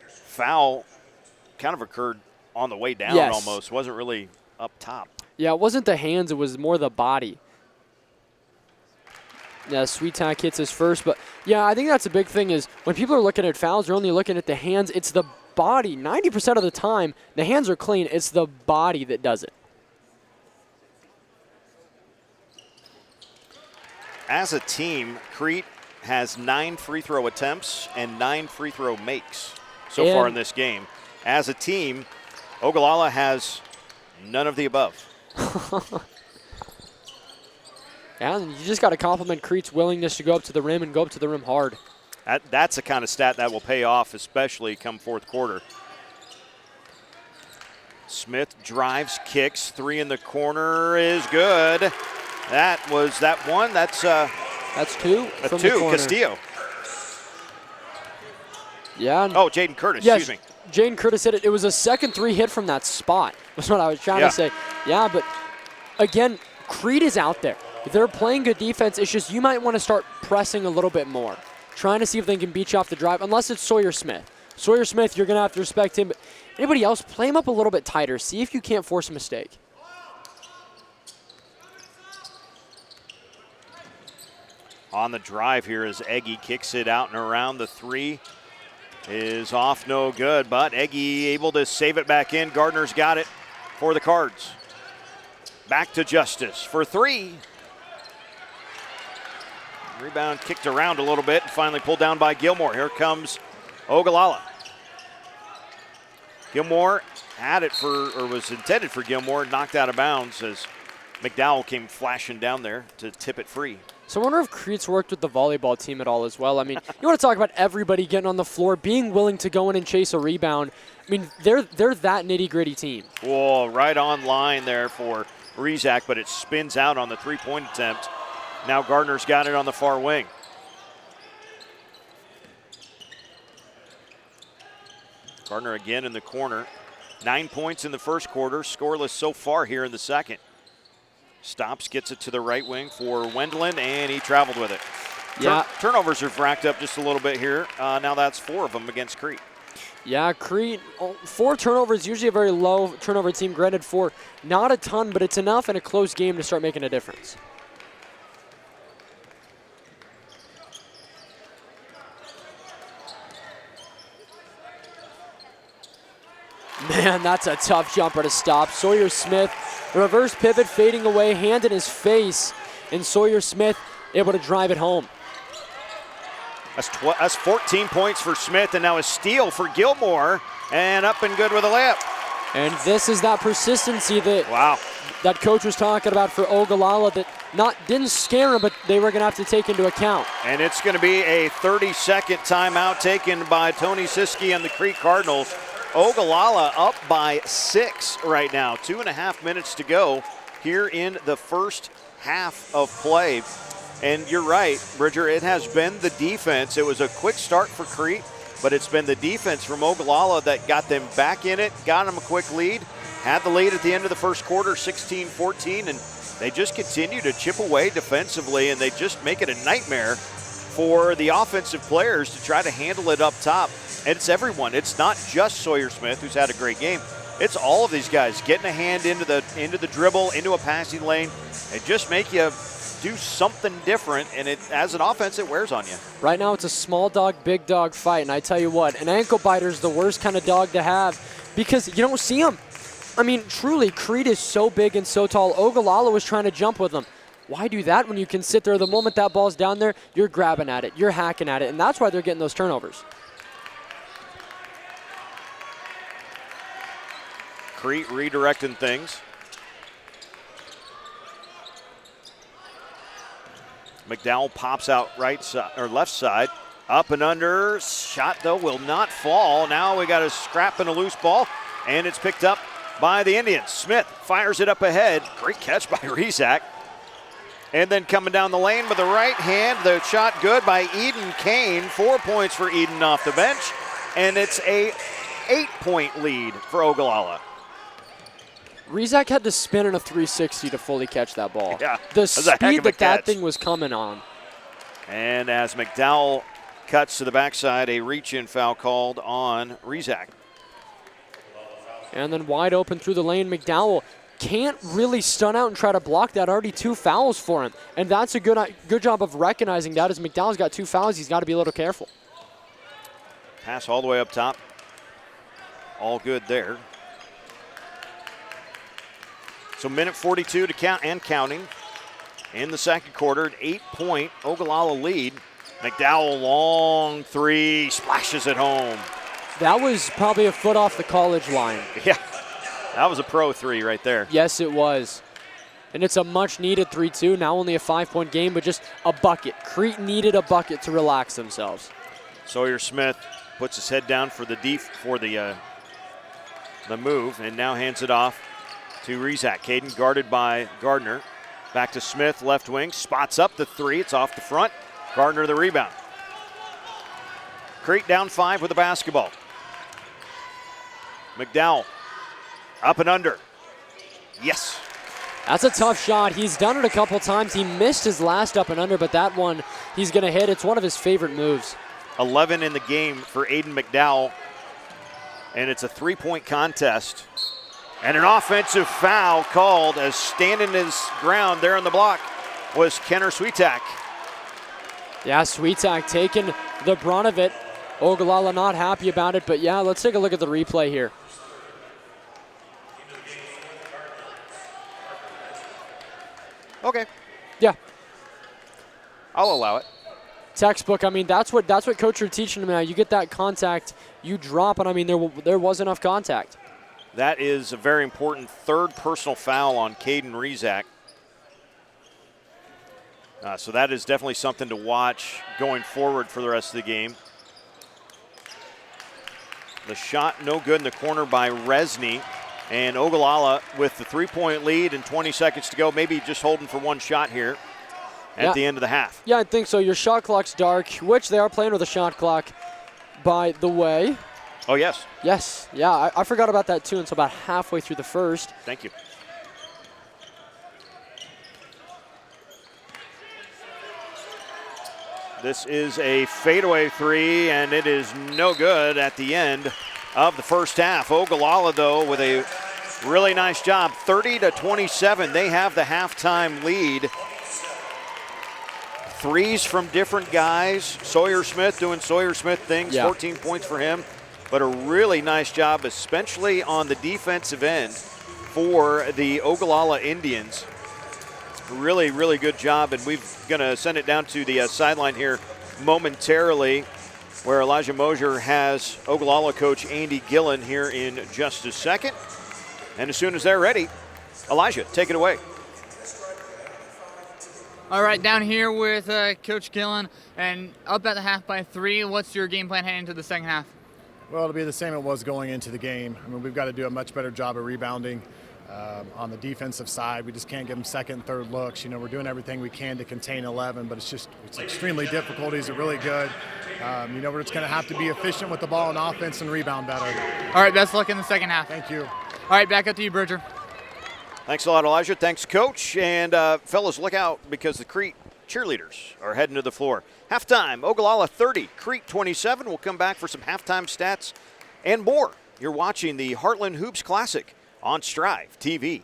foul kind of occurred on the way down almost. Wasn't really up top. Yeah, it wasn't the hands, it was more the body. Yeah, Sweetak hits his first, but yeah, I think that's a big thing is when people are looking at fouls, they're only looking at the hands. It's the body. 90% of the time, the hands are clean. It's the body that does it. As a team, Crete has 9 free throw attempts and 9 free throw makes so far in this game. As a team, Ogallala has none of the above. Yeah, you just got to compliment Crete's willingness to go up to the rim and go up to the rim hard. That's the kind of stat that will pay off, especially come fourth quarter. Smith drives, kicks, 3 in the corner is good. That was that one. That's 2 from the corner. Castillo. Yeah. Oh, Jaden Curtis, excuse me. Jaden Curtis hit it. It was a second 3 hit from that spot. That's what I was trying to say. Yeah, but again, Crete is out there. They're playing good defense. It's just you might want to start pressing a little bit more, trying to see if they can beat you off the drive, unless it's Sawyer Smith. Sawyer Smith, you're going to have to respect him. But anybody else, play him up a little bit tighter. See if you can't force a mistake. On the drive here as Eggy kicks it out and around. The 3 is off, no good, but Eggy able to save it back in. Gardner's got it for the Cards. Back to Justice for 3. Rebound kicked around a little bit and finally pulled down by Gilmore. Here comes Ogallala. Gilmore had it was intended for Gilmore, knocked out of bounds as McDowell came flashing down there to tip it free. So I wonder if Crete's worked with the volleyball team at all as well. I mean, you want to talk about everybody getting on the floor, being willing to go in and chase a rebound. I mean, they're that nitty-gritty team. Whoa, right on line there for Rezac, but it spins out on the 3-point attempt. Now Gardner's got it on the far wing. Gardner again in the corner. 9 points in the first quarter, scoreless so far here in the second. Stops, gets it to the right wing for Wendland, and he traveled with it. Yeah. Turnovers have racked up just a little bit here. Now that's 4 of them against Crete. Yeah, Crete, 4 turnovers, usually a very low turnover team. Granted, 4, not a ton, but it's enough in a close game to start making a difference. Man, that's a tough jumper to stop. Sawyer Smith, reverse pivot, fading away, hand in his face, and Sawyer Smith able to drive it home. That's 14 points for Smith, and now a steal for Gilmore. And up and good with a layup. And this is that persistency that Wow. that coach was talking about for Ogallala that didn't scare him, but they were going to have to take into account. And it's going to be a 30-second timeout taken by Tony Siski and the Crete Cardinals. Ogallala up by 6 right now. 2.5 minutes to go here in the first half of play. And you're right, Bridger, it has been the defense. It was a quick start for Crete, but it's been the defense from Ogallala that got them back in it, got them a quick lead, had the lead at the end of the first quarter, 16-14, and they just continue to chip away defensively, and they just make it a nightmare for the offensive players to try to handle it up top. And it's everyone. It's not just Sawyer Smith, who's had a great game. It's all of these guys getting a hand into the dribble, into a passing lane, and just make you do something different. And as an offense, it wears on you. Right now, it's a small dog, big dog fight. And I tell you what, an ankle biter is the worst kind of dog to have because you don't see them. I mean, truly, Crete is so big and so tall. Ogallala was trying to jump with them. Why do that when you can sit there? The moment that ball's down there, you're grabbing at it, you're hacking at it, and that's why they're getting those turnovers. Crete redirecting things. McDowell pops out right side or left side. Up and under. Shot, though, will not fall. Now we got a scrap and a loose ball, and it's picked up by the Indians. Smith fires it up ahead. Great catch by Rezak. And then coming down the lane with the right hand, the shot good by Eden Kane. 4 points for Eden off the bench, and it's a 8-point lead for Ogallala. Rezak had to spin in a 360 to fully catch that ball. Yeah, the that was a heck speed of a that catch. thing was coming on. And as McDowell cuts to the backside, a reach-in foul called on Rezak. And then wide open through the lane, McDowell can't really stun out and try to block that. Already 2 fouls for him. And that's a good job of recognizing that. As McDowell's got 2 fouls, he's got to be a little careful. Pass all the way up top. All good there. So minute 42 to count and counting in the second quarter. An 8-point Ogallala lead. McDowell, long three, splashes it home. That was probably a foot off the college line. Yeah, that was a pro 3 right there. Yes, it was. And it's a much-needed 3-2. Now only a 5-point game, but just a bucket. Crete needed a bucket to relax themselves. Sawyer Smith puts his head down for the move, and now hands it off to Rezak. Caden guarded by Gardner. Back to Smith, left wing, spots up the 3. It's off the front. Gardner the rebound. Crete down 5 with the basketball. McDowell up and under. Yes. That's a tough shot. He's done it a couple times. He missed his last up and under, but that one he's going to hit. It's one of his favorite moves. 11 in the game for Aiden McDowell. And it's a 3-point contest. And an offensive foul called as standing his ground there on the block was Kenner Sweetak. Yeah, Sweetak taking the brunt of it. Ogallala not happy about it, but yeah, let's take a look at the replay here. Okay, Yeah, I'll allow it. textbook. I mean, that's what coach are teaching them now. You get that contact, you drop, and I mean, there was enough contact. That is a very important third personal foul on Caden Rezak. So that is definitely something to watch going forward for the rest of the game. The shot no good in the corner by Resny. And Ogallala with the 3-point lead and 20 seconds to go, maybe just holding for one shot here at the end of the half. Yeah, I think so. Your shot clock's dark, which they are playing with a shot clock, by the way. Oh, yes. Yes, yeah, I forgot about that too until about halfway through the first. Thank you. This is a fadeaway 3, and it is no good at the end of the first half. Ogallala, though, with a really nice job, 30-27. They have the halftime lead. Threes from different guys. Sawyer Smith doing Sawyer Smith things, 14 points for him. But a really nice job, especially on the defensive end for the Ogallala Indians. Really, really good job, and we're going to send it down to the sideline here momentarily. where Elijah Mosier has Ogallala coach Andy Gillen here in just a second. And as soon as they're ready, Elijah, take it away. All right, down here with Coach Gillen and up at the half by 3. What's your game plan heading into the second half? Well, it'll be the same it was going into the game. I mean, we've got to do a much better job of rebounding. On the defensive side, we just can't give them second and third looks. You know, we're doing everything we can to contain 11, but it's extremely difficult. He's really good. You know, we're just going to have to be efficient with the ball on offense and rebound better. All right, best luck in the second half. Thank you. All right, back up to you, Bridger. Thanks a lot, Elijah. Thanks, Coach. And fellas, look out because the Crete cheerleaders are heading to the floor. Halftime, Ogallala 30, Crete 27. We'll come back for some halftime stats and more. You're watching the Heartland Hoops Classic on Strive TV.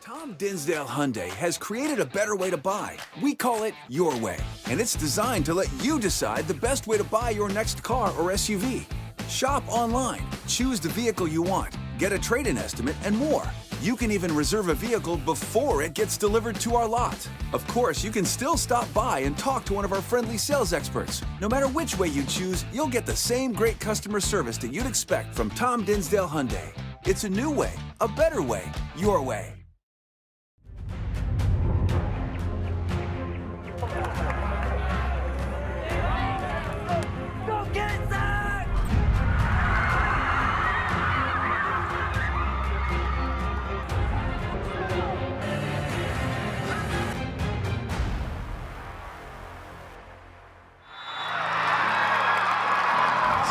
Tom Dinsdale Hyundai has created a better way to buy. We call it Your Way, and it's designed to let you decide the best way to buy your next car or SUV. Shop online, choose the vehicle you want, get a trade-in estimate, and more. You can even reserve a vehicle before it gets delivered to our lot. Of course, you can still stop by and talk to one of our friendly sales experts. No matter which way you choose, you'll get the same great customer service that you'd expect from Tom Dinsdale Hyundai. It's a new way, a better way, your way.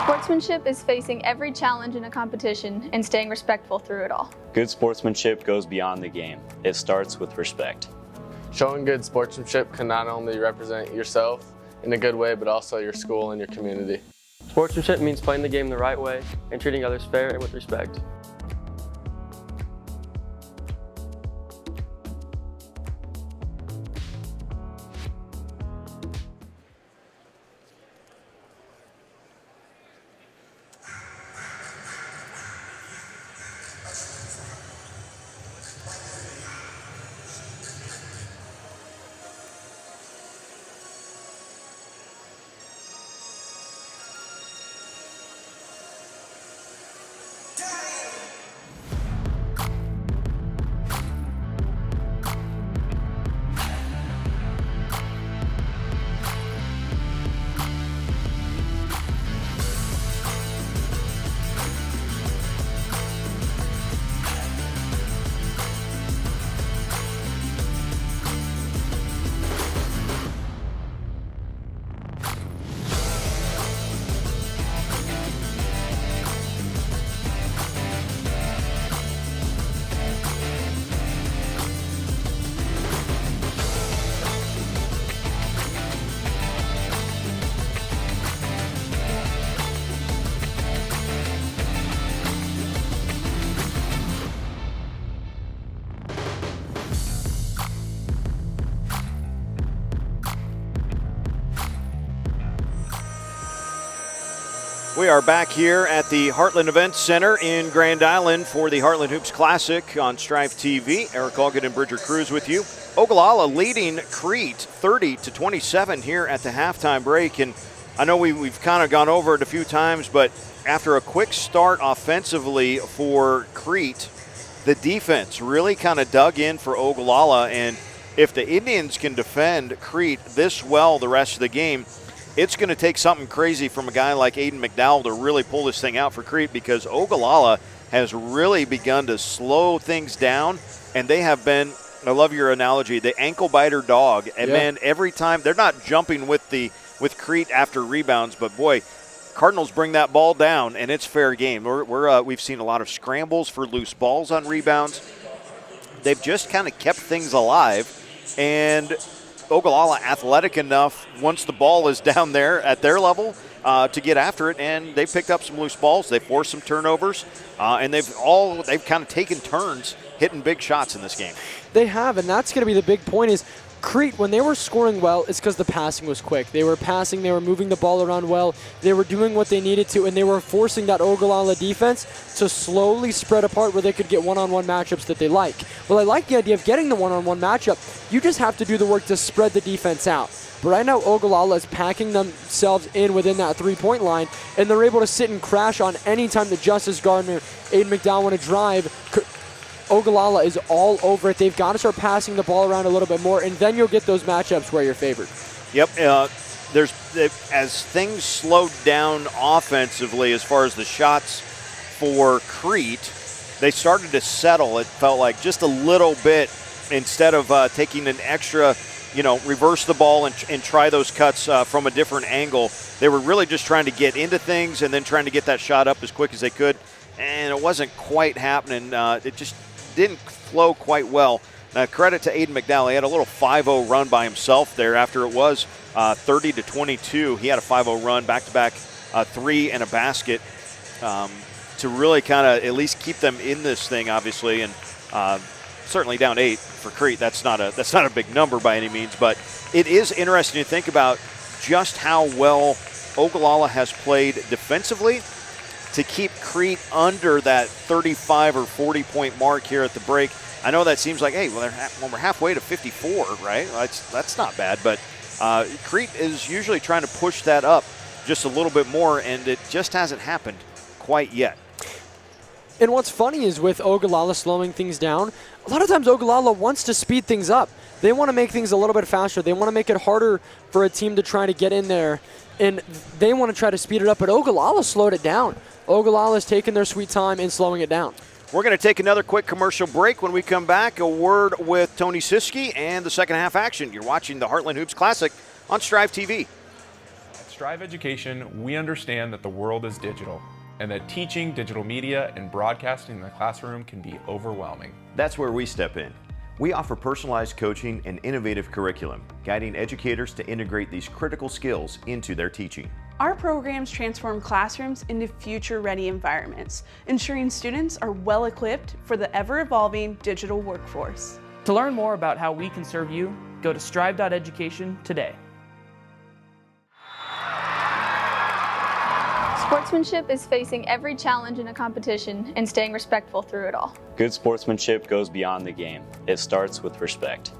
Sportsmanship is facing every challenge in a competition and staying respectful through it all. Good sportsmanship goes beyond the game. It starts with respect. Showing good sportsmanship can not only represent yourself in a good way, but also your school and your community. Sportsmanship means playing the game the right way and treating others fair and with respect. We are back here at the Heartland Events Center in Grand Island for the Heartland Hoops Classic on Strive TV. Eric Allgood and Bridger Cruz with you. Ogallala leading Crete 30-27 here at the halftime break. And I know we've kind of gone over it a few times, but after a quick start offensively for Crete, the defense really kind of dug in for Ogallala. And if the Indians can defend Crete this well the rest of the game, it's going to take something crazy from a guy like Aiden McDowell to really pull this thing out for Crete, because Ogallala has really begun to slow things down, and they have been, I love your analogy, the ankle biter dog. And man, every time they're not jumping with Crete after rebounds, but boy, Cardinals bring that ball down and it's fair game. We've seen a lot of scrambles for loose balls on rebounds. They've just kind of kept things alive, and Ogallala athletic enough once the ball is down there at their level to get after it, and they picked up some loose balls. They forced some turnovers, and they've kind of taken turns hitting big shots in this game. They have, and that's going to be the big point is Crete, when they were scoring well, it's because the passing was quick. They were passing, they were moving the ball around well, they were doing what they needed to, and they were forcing that Ogallala defense to slowly spread apart where they could get one-on-one matchups that they like. Well, I like the idea of getting the one-on-one matchup. You just have to do the work to spread the defense out. But right now, Ogallala is packing themselves in within that three-point line, and they're able to sit and crash on any time that Justice Gardner, Aiden McDowell want to drive. Ogallala is all over it. They've got to start passing the ball around a little bit more, and then you'll get those matchups where you're favored. Yep. As things slowed down offensively as far as the shots for Crete, they started to settle, it felt like, just a little bit instead of taking an extra, reverse the ball and try those cuts from a different angle. They were really just trying to get into things and then trying to get that shot up as quick as they could, and it wasn't quite happening. It just didn't flow quite well. Credit to Aiden McDowell. He had a little 5-0 run by himself there after it was 30-22. He had a 5-0 run, back-to-back three and a basket to really kind of at least keep them in this thing, obviously, and certainly down 8 for Crete. That's not a big number by any means, but it is interesting to think about just how well Ogallala has played defensively to keep Crete under that 35 or 40-point mark here at the break. I know that seems like, hey, well, we're halfway to 54, right? That's not bad, but Crete is usually trying to push that up just a little bit more, and it just hasn't happened quite yet. And what's funny is with Ogallala slowing things down, a lot of times Ogallala wants to speed things up. They want to make things a little bit faster. They want to make it harder for a team to try to get in there, and they want to try to speed it up, but Ogallala slowed it down. Ogallala's taking their sweet time and slowing it down. We're going to take another quick commercial break. When we come back, a word with Tony Siski and the second half action. You're watching the Heartland Hoops Classic on Strive TV. At Strive Education, we understand that the world is digital and that teaching digital media and broadcasting in the classroom can be overwhelming. That's where we step in. We offer personalized coaching and innovative curriculum, guiding educators to integrate these critical skills into their teaching. Our programs transform classrooms into future-ready environments, ensuring students are well-equipped for the ever-evolving digital workforce. To learn more about how we can serve you, go to strive.education today. Sportsmanship is facing every challenge in a competition and staying respectful through it all. Good sportsmanship goes beyond the game. It starts with respect.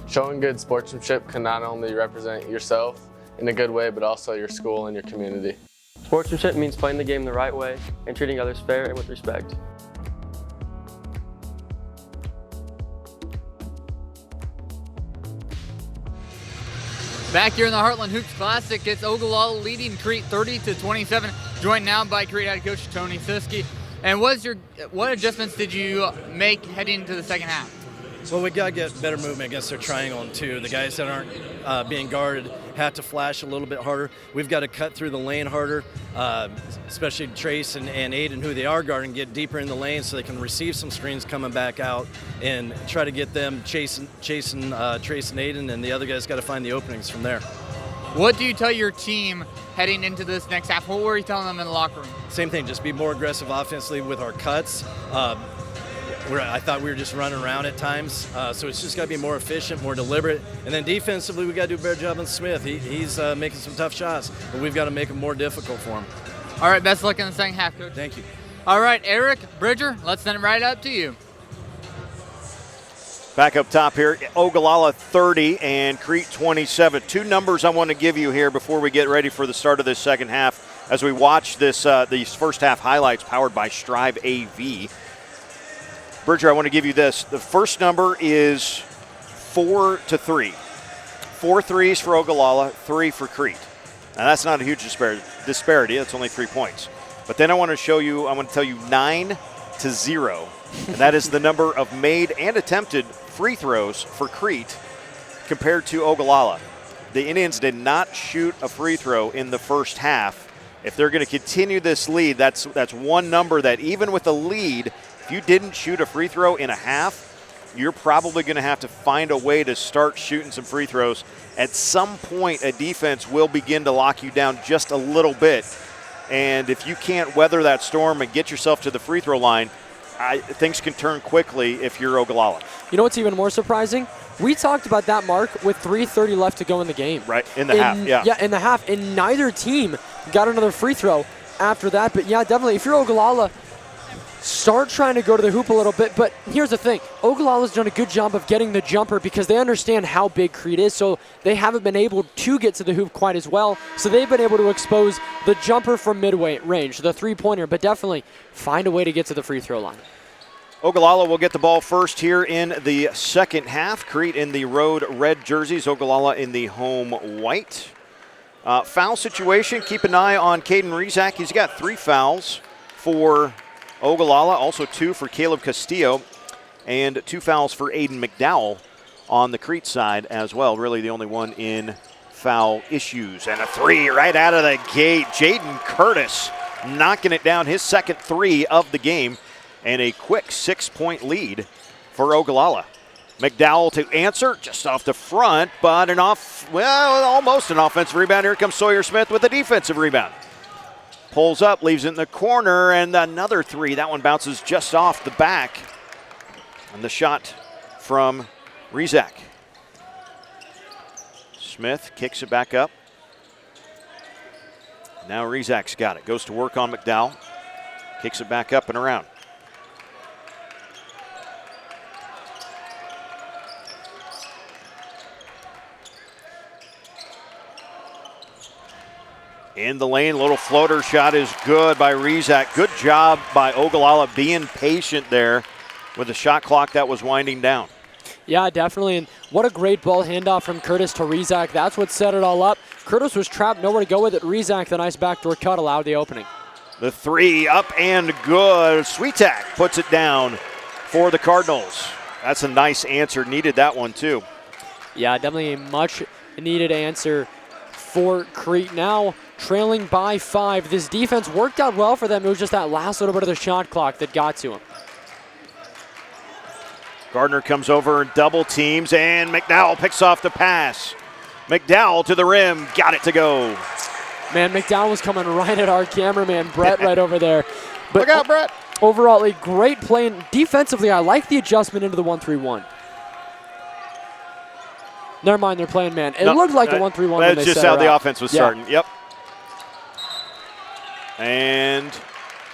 Showing good sportsmanship can not only represent yourself in a good way, but also your school and your community. Sportsmanship means playing the game the right way and treating others fair and with respect. Back here in the Heartland Hoops Classic, it's Ogallala leading Crete 30-27, joined now by Crete head coach Tony Siski. And what adjustments did you make heading into the second half? Well, we got to get better movement against their triangle and two. The guys that aren't being guarded have to flash a little bit harder. We've got to cut through the lane harder, especially Trace and Aiden, who they are guarding, get deeper in the lane so they can receive some screens coming back out and try to get them chasing Trace and Aiden, and the other guys got to find the openings from there. What do you tell your team heading into this next half? What were you telling them in the locker room? Same thing, just be more aggressive offensively with our cuts. I thought we were just running around at times, so it's just got to be more efficient, more deliberate. And then defensively, we got to do a better job on Smith. He's making some tough shots, but we've got to make them more difficult for him. All right, best of luck in the second half, Coach. Thank you. All right, Eric, Bridger, let's send it right up to you. Back up top here, Ogallala 30 and Crete 27. Two numbers I want to give you here before we get ready for the start of this second half as we watch these first half highlights powered by Strive AV. Bridger, I want to give you this. The first number is 4-3. 4 threes for Ogallala, 3 for Crete. Now that's not a huge disparity. That's only 3 points. But then I want to tell you 9-0. And that is the number of made and attempted free throws for Crete compared to Ogallala. The Indians did not shoot a free throw in the first half. If they're going to continue this lead, that's one number that even with a lead, if you didn't shoot a free throw in a half, you're probably going to have to find a way to start shooting some free throws. At some point, a defense will begin to lock you down just a little bit. And if you can't weather that storm and get yourself to the free throw line, things can turn quickly if you're Ogallala. You know what's even more surprising? We talked about that, Mark, with 3:30 left to go in the game. Right, in the half, yeah. Yeah, in the half, and neither team got another free throw after that. But yeah, definitely, if you're Ogallala, start trying to go to the hoop a little bit. But here's the thing. Ogallala's done a good job of getting the jumper because they understand how big Crete is, so they haven't been able to get to the hoop quite as well. So they've been able to expose the jumper from midway range, the three-pointer, but definitely find a way to get to the free throw line. Ogallala will get the ball first here in the second half. Crete in the road red jerseys, Ogallala in the home white. Foul situation, keep an eye on Caden Rezac. He's got 3 fouls for Ogallala, also 2 for Caleb Castillo, and 2 fouls for Aiden McDowell on the Crete side as well. Really the only one in foul issues. And a 3 right out of the gate. Jaden Curtis knocking it down, his second 3 of the game, and a quick 6-point lead for Ogallala. McDowell to answer, just off the front, but almost an offensive rebound. Here comes Sawyer Smith with a defensive rebound. Pulls up, leaves it in the corner, and another 3. That one bounces just off the back. And the shot from Rezac. Smith kicks it back up. Now Rezac's got it. Goes to work on McDowell. Kicks it back up and around. In the lane, little floater shot is good by Rezac. Good job by Ogallala being patient there with the shot clock that was winding down. Yeah, definitely, and what a great ball handoff from Curtis to Rezac. That's what set it all up. Curtis was trapped, nowhere to go with it. Rezac, the nice backdoor cut, allowed the opening. The 3 up and good. Sweetak puts it down for the Cardinals. That's a nice answer. Needed that one too. Yeah, definitely a much needed answer for Crete. Now trailing by 5. This defense worked out well for them. It was just that last little bit of the shot clock that got to him. Gardner comes over and double teams, and McDowell picks off the pass. McDowell to the rim, got it to go. Man, McDowell was coming right at our cameraman, Brett, right over there. But look out, Brett. Overall, a great play. And defensively, I like the adjustment into the 1-3-1. Never mind, they're playing man. It looked like the 1-3-1. That's just how the offense was starting. Yep. And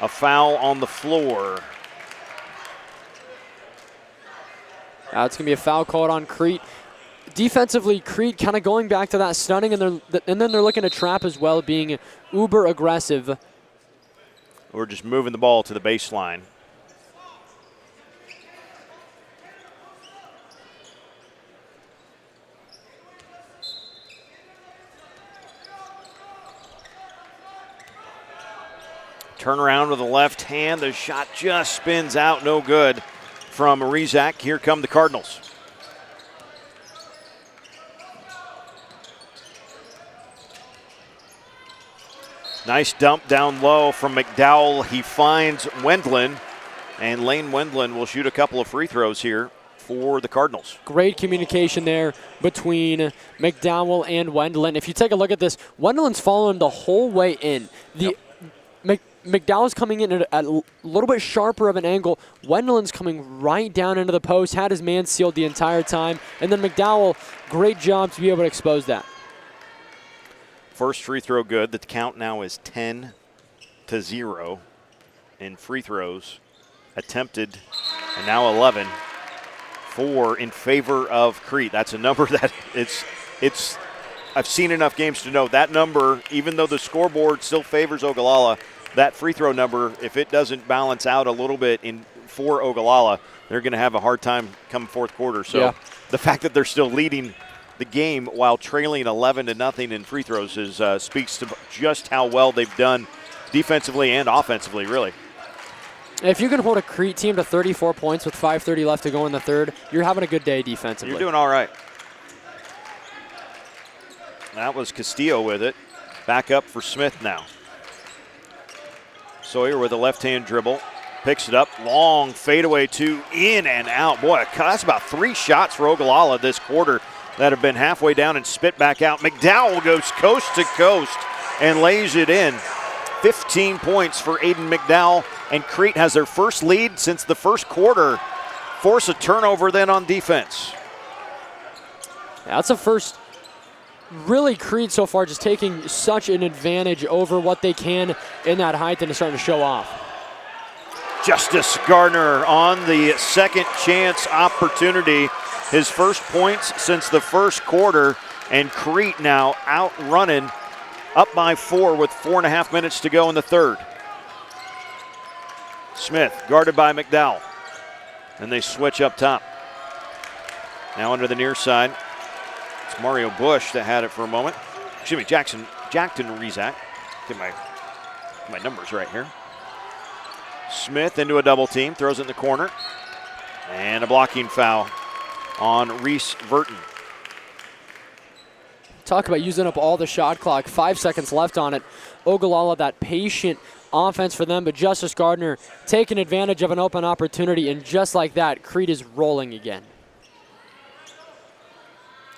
a foul on the floor. It's going to be a foul called on Crete. Defensively, Crete kind of going back to that stunning, and then they're looking to trap as well, being uber aggressive. We're just moving the ball to the baseline. Turn around with the left hand. The shot just spins out. No good from Rezac. Here come the Cardinals. Nice dump down low from McDowell. He finds Wendland, and Lane Wendland will shoot a couple of free throws here for the Cardinals. Great communication there between McDowell and Wendland. If you take a look at this, Wendland's following the whole way in. McDowell's coming in at a little bit sharper of an angle. Wendland's coming right down into the post, had his man sealed the entire time. And then McDowell, great job to be able to expose that. First free throw good. The count now is 10-0 in free throws attempted, and now 11. 4 in favor of Crete. That's a number that it's I've seen enough games to know that number, even though the scoreboard still favors Ogallala, that free throw number, if it doesn't balance out a little bit for Ogallala, they're going to have a hard time come fourth quarter. So the fact that they're still leading the game while trailing 11-0 in free throws speaks to just how well they've done defensively and offensively, really. If you can hold a Crete team to 34 points with 5:30 left to go in the third, you're having a good day defensively. You're doing all right. That was Castillo with it. Back up for Smith now. Sawyer with a left-hand dribble. Picks it up. Long fadeaway two, in and out. Boy, that's about 3 shots for Ogallala this quarter that have been halfway down and spit back out. McDowell goes coast to coast and lays it in. 15 points for Aiden McDowell, and Crete has their first lead since the first quarter. Force a turnover then on defense. That's a first. Really, Crete so far just taking such an advantage over what they can in that height and starting to show off. Justice Gardner on the second chance opportunity. His first points since the first quarter, and Crete now outrunning, up by 4 with 4.5 minutes to go in the third. Smith guarded by McDowell, and they switch up top. Now under the near side. It's Mario Bush that had it for a moment. Excuse me, Jackson Rezak. Get my numbers right here. Smith into a double team, throws it in the corner. And a blocking foul on Reese Burton. Talk about using up all the shot clock. 5 seconds left on it. Ogallala, that patient offense for them, but Justice Gardner taking advantage of an open opportunity, and just like that, Crete is rolling again.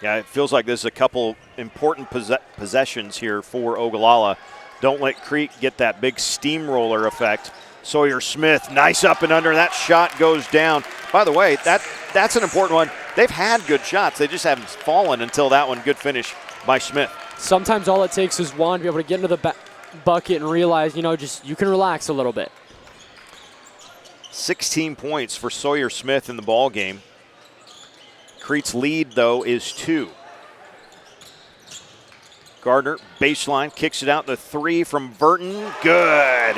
Yeah, it feels like there's a couple important possessions here for Ogallala. Don't let Crete get that big steamroller effect. Sawyer Smith, nice up and under. That shot goes down. By the way, that's an important one. They've had good shots. They just haven't fallen until that one. Good finish by Smith. Sometimes all it takes is one to be able to get into the bucket and realize, just you can relax a little bit. 16 points for Sawyer Smith in the ball game. Crete's lead, though, is 2. Gardner, baseline, kicks it out. The 3 from Burton. Good.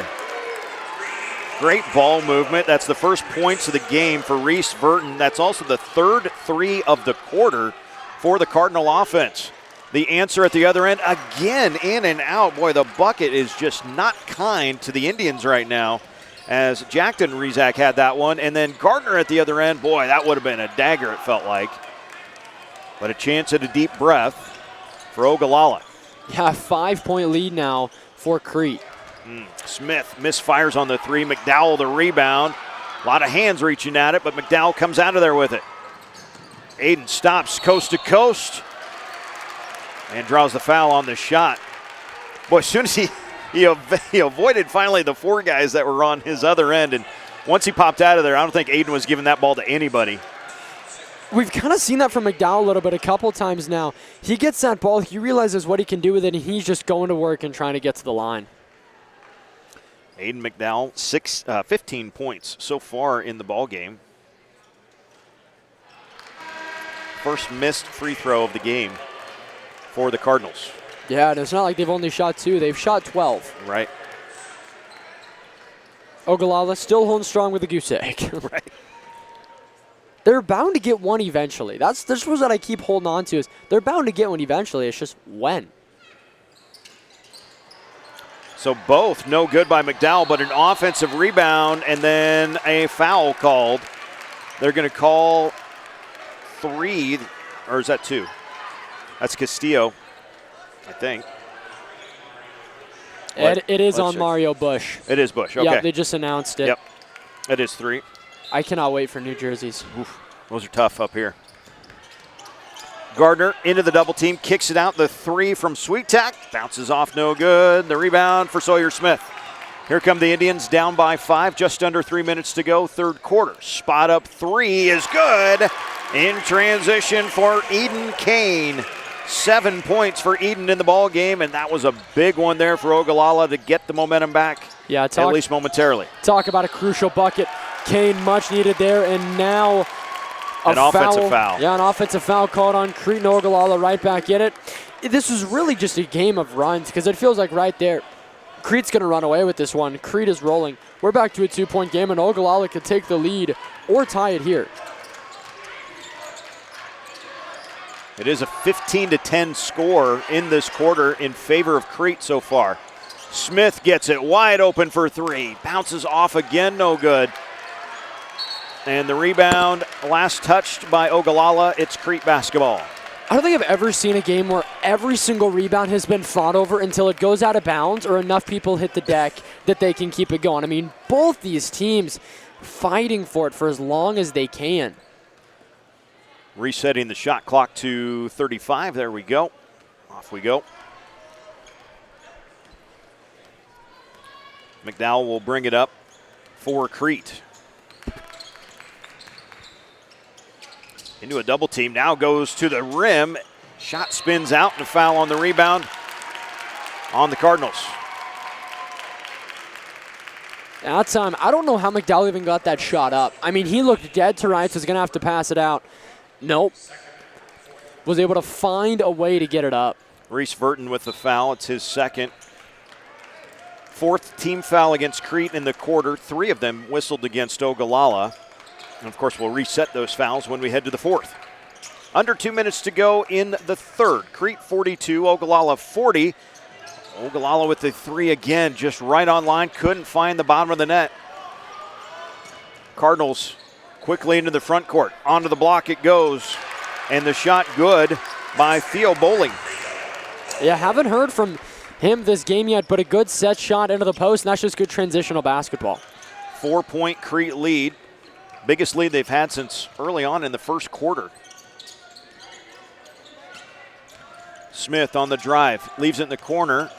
Great ball movement. That's the first points of the game for Reese Burton. That's also the third 3 of the quarter for the Cardinal offense. The answer at the other end, again, in and out. Boy, the bucket is just not kind to the Indians right now, as Jackson Rezak had that one. And then Gardner at the other end, boy, that would have been a dagger, it felt like. But a chance at a deep breath for Ogallala. Yeah, 5-point lead now for Crete. Smith misfires on the 3. McDowell the rebound. A lot of hands reaching at it, but McDowell comes out of there with it. Aiden stops coast to coast and draws the foul on the shot. Boy, as soon as he avoided finally the 4 guys that were on his other end, and once he popped out of there, I don't think Aiden was giving that ball to anybody. We've kind of seen that from McDowell a little bit a couple times now. He gets that ball, he realizes what he can do with it, and he's just going to work and trying to get to the line. Aiden McDowell, 15 points so far in the ball game. First missed free throw of the game for the Cardinals. Yeah, and it's not like they've only shot 2. They've shot 12. Right. Ogallala still holding strong with the goose egg. Right. They're bound to get one eventually. This was what I keep holding on to, is they're bound to get one eventually. It's just when. So both no good by McDowell, but an offensive rebound and then a foul called. They're going to call 3, or is that 2? That's Castillo, I think. It is on Mario Bush. It is Bush, okay. Yeah, they just announced it. Yep, it is 3. I cannot wait for New Jersey's. Oof, those are tough up here. Gardner into the double team, kicks it out. The 3 from Sweet Tack, bounces off, no good. The rebound for Sawyer Smith. Here come the Indians, down by 5, just under 3 minutes to go, third quarter. Spot up 3 is good. In transition for Eden Kane. 7 points for Eden in the ball game, and that was a big one there for Ogallala to get the momentum back, at least momentarily. Talk about a crucial bucket. Kane much needed there, and now an offensive foul. Yeah, an offensive foul called on Crete, and Ogallala right back in it. This was really just a game of runs, because it feels like right there, Crete's going to run away with this one. Crete is rolling. We're back to a 2-point game, and Ogallala could take the lead or tie it here. It is a 15-10 score in this quarter in favor of Crete so far. Smith gets it wide open for 3. Bounces off again, no good. And the rebound, last touched by Ogallala. It's Crete basketball. I don't think I've ever seen a game where every single rebound has been fought over until it goes out of bounds or enough people hit the deck that they can keep it going. I mean, both these teams fighting for it for as long as they can. Resetting the shot clock to 35. There we go. Off we go. McDowell will bring it up for Crete. into a double team. Now goes to the rim. Shot spins out and a foul on the rebound on the Cardinals. That time, I don't know how McDowell even got that shot up. I mean, he looked dead to rights, was going to have to pass it out. Nope. Was able to find a way to get it up. Reese Burton with the foul. It's his second. Fourth team foul against Crete in the quarter. 3 of them whistled against Ogallala. And, of course, we'll reset those fouls when we head to the fourth. Under 2 minutes to go in the third. Crete 42, Ogallala 40. Ogallala with the 3 again, just right on line. Couldn't find the bottom of the net. Cardinals quickly into the front court. Onto the block it goes. And the shot good by Theo Bowling. Yeah, haven't heard from him this game yet, but a good set shot into the post, and that's just good transitional basketball. 4-point Crete lead. Biggest lead they've had since early on in the first quarter. Smith on the drive, leaves it in the corner.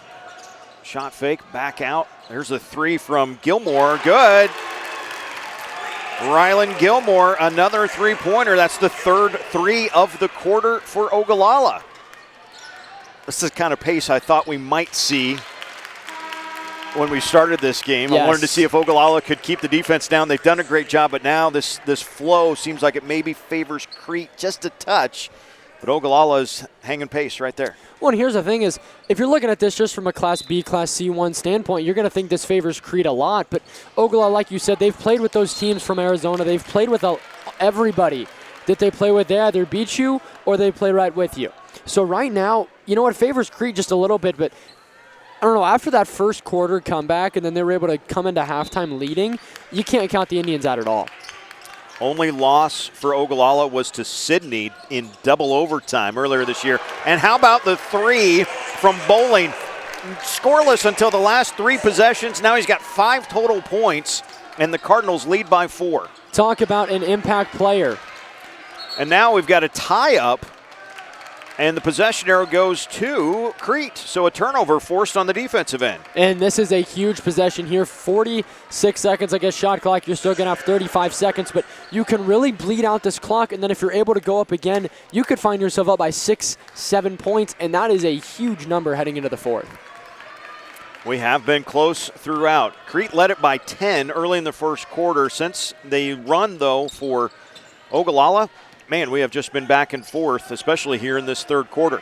Shot fake, back out. There's a 3 from Gilmore, good. Rylan Gilmore, another 3-pointer. That's the third 3 of the quarter for Ogallala. This is the kind of pace I thought we might see when we started this game. Yes. I wanted to see if Ogallala could keep the defense down. They've done a great job, but now this flow seems like it maybe favors Crete just a touch. But Ogallala is hanging pace right there. Well, and here's the thing is, if you're looking at this just from a Class B, Class C1 standpoint, you're going to think this favors Crete a lot. But Ogallala, like you said, they've played with those teams from Arizona. They've played with everybody that they play with. They either beat you or they play right with you. So right now, you know what, favors Crete just a little bit, but I don't know, after that first quarter comeback and then they were able to come into halftime leading, you can't count the Indians out at all. Only loss for Ogallala was to Sydney in double overtime earlier this year. And how about the 3 from Bowling? Scoreless until the last 3 possessions. Now he's got 5 total points, and the Cardinals lead by 4. Talk about an impact player. And now we've got a tie-up, and the possession arrow goes to Crete. So a turnover forced on the defensive end. And this is a huge possession here. 46 seconds, I guess, shot clock. You're still going to have 35 seconds, but you can really bleed out this clock, and then if you're able to go up again, you could find yourself up by 6-7 points, and that is a huge number heading into the fourth. We have been close throughout. Crete led it by 10 early in the first quarter. Since they run, though, for Ogallala, man, we have just been back and forth, especially here in this third quarter.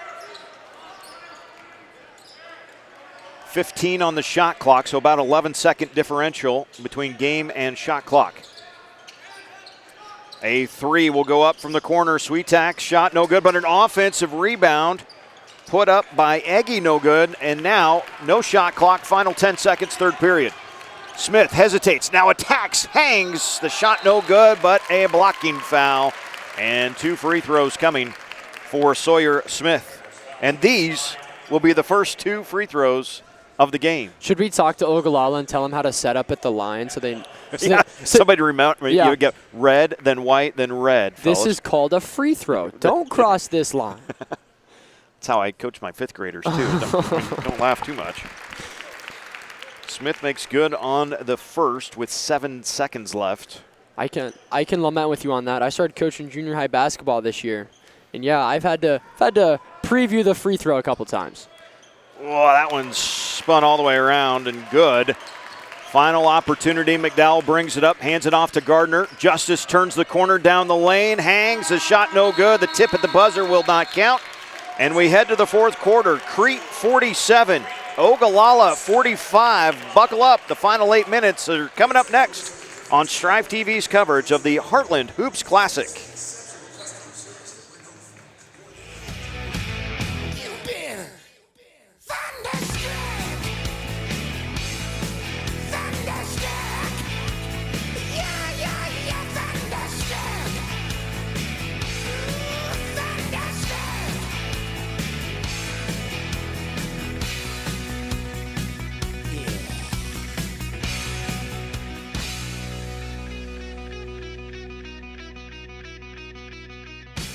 15 on the shot clock, so about 11-second differential between game and shot clock. A 3 will go up from the corner. Sweetak shot no good, but an offensive rebound put up by Eggy, no good, and now no shot clock, final 10 seconds, third period. Smith hesitates, now attacks, hangs, the shot no good, but a blocking foul. And 2 free throws coming for Sawyer Smith. And these will be the first 2 free throws of the game. Should we talk to Ogallala and tell them how to set up at the line so they... Somebody remember me. Yeah. You get red, then white, then red, fellas. This is called a free throw. Don't cross this line. That's how I coach my 5th graders, too. Don't laugh too much. Smith makes good on the first with 7 seconds left. I can lament with you on that. I started coaching junior high basketball this year, and yeah, I've had to preview the free throw a couple times. Oh, that one's spun all the way around and good. Final opportunity. McDowell brings it up, hands it off to Gardner. Justice turns the corner down the lane, hangs, the shot no good. The tip at the buzzer will not count. And we head to the fourth quarter. Crete 47, Ogallala 45. Buckle up. The final 8 minutes are coming up next on Strive TV's coverage of the Heartland Hoops Classic.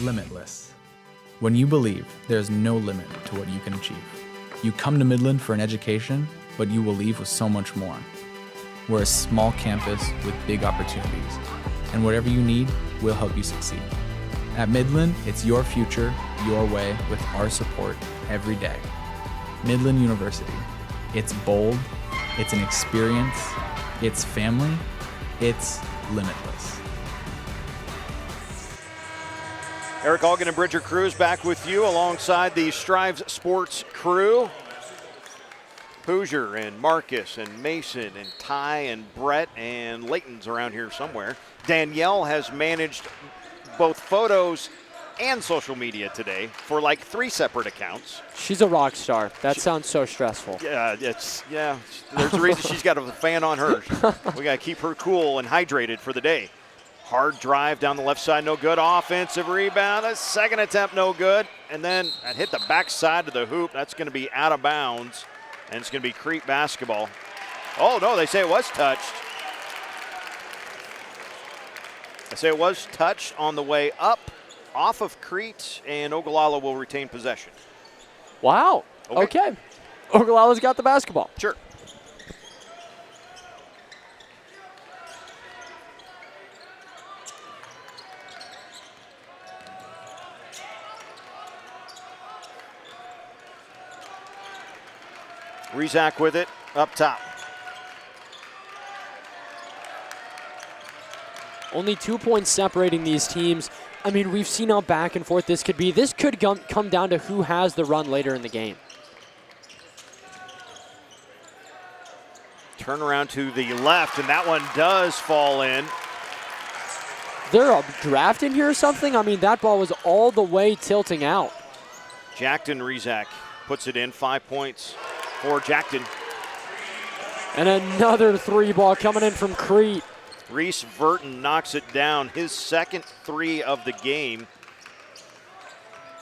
Limitless. When you believe there's no limit to what you can achieve. You come to Midland for an education, but you will leave with so much more. We're a small campus with big opportunities, and whatever you need, we'll help you succeed. At Midland, it's your future, your way, with our support every day. Midland University. It's bold, it's an experience, it's family, it's limitless. Eric Allgan and Bridger Cruz back with you alongside the Strive Sports crew. Hoosier and Marcus and Mason and Ty and Brett and Layton's around here somewhere. Danielle has managed both photos and social media today for like 3 separate accounts. She's a rock star. That sounds so stressful. Yeah, there's a reason she's got a fan on hers. We got to keep her cool and hydrated for the day. Hard drive down the left side, no good. Offensive rebound, a second attempt, no good. And then that hit the backside of the hoop. That's going to be out of bounds, and it's going to be Crete basketball. Oh, no, they say it was touched. They say it was touched on the way up off of Crete, and Ogallala will retain possession. Wow. Okay. Ogallala's got the basketball. Sure. Rizak with it up top. Only 2 points separating these teams. I mean, we've seen how back and forth this could be. This could come down to who has the run later in the game. Turn around to the left, and that one does fall in. There a draft in here or something? I mean, that ball was all the way tilting out. Jackton Rizak puts it in, 5 points for Jackton. And another 3 ball coming in from Crete. Reese Verton knocks it down, his second 3 of the game.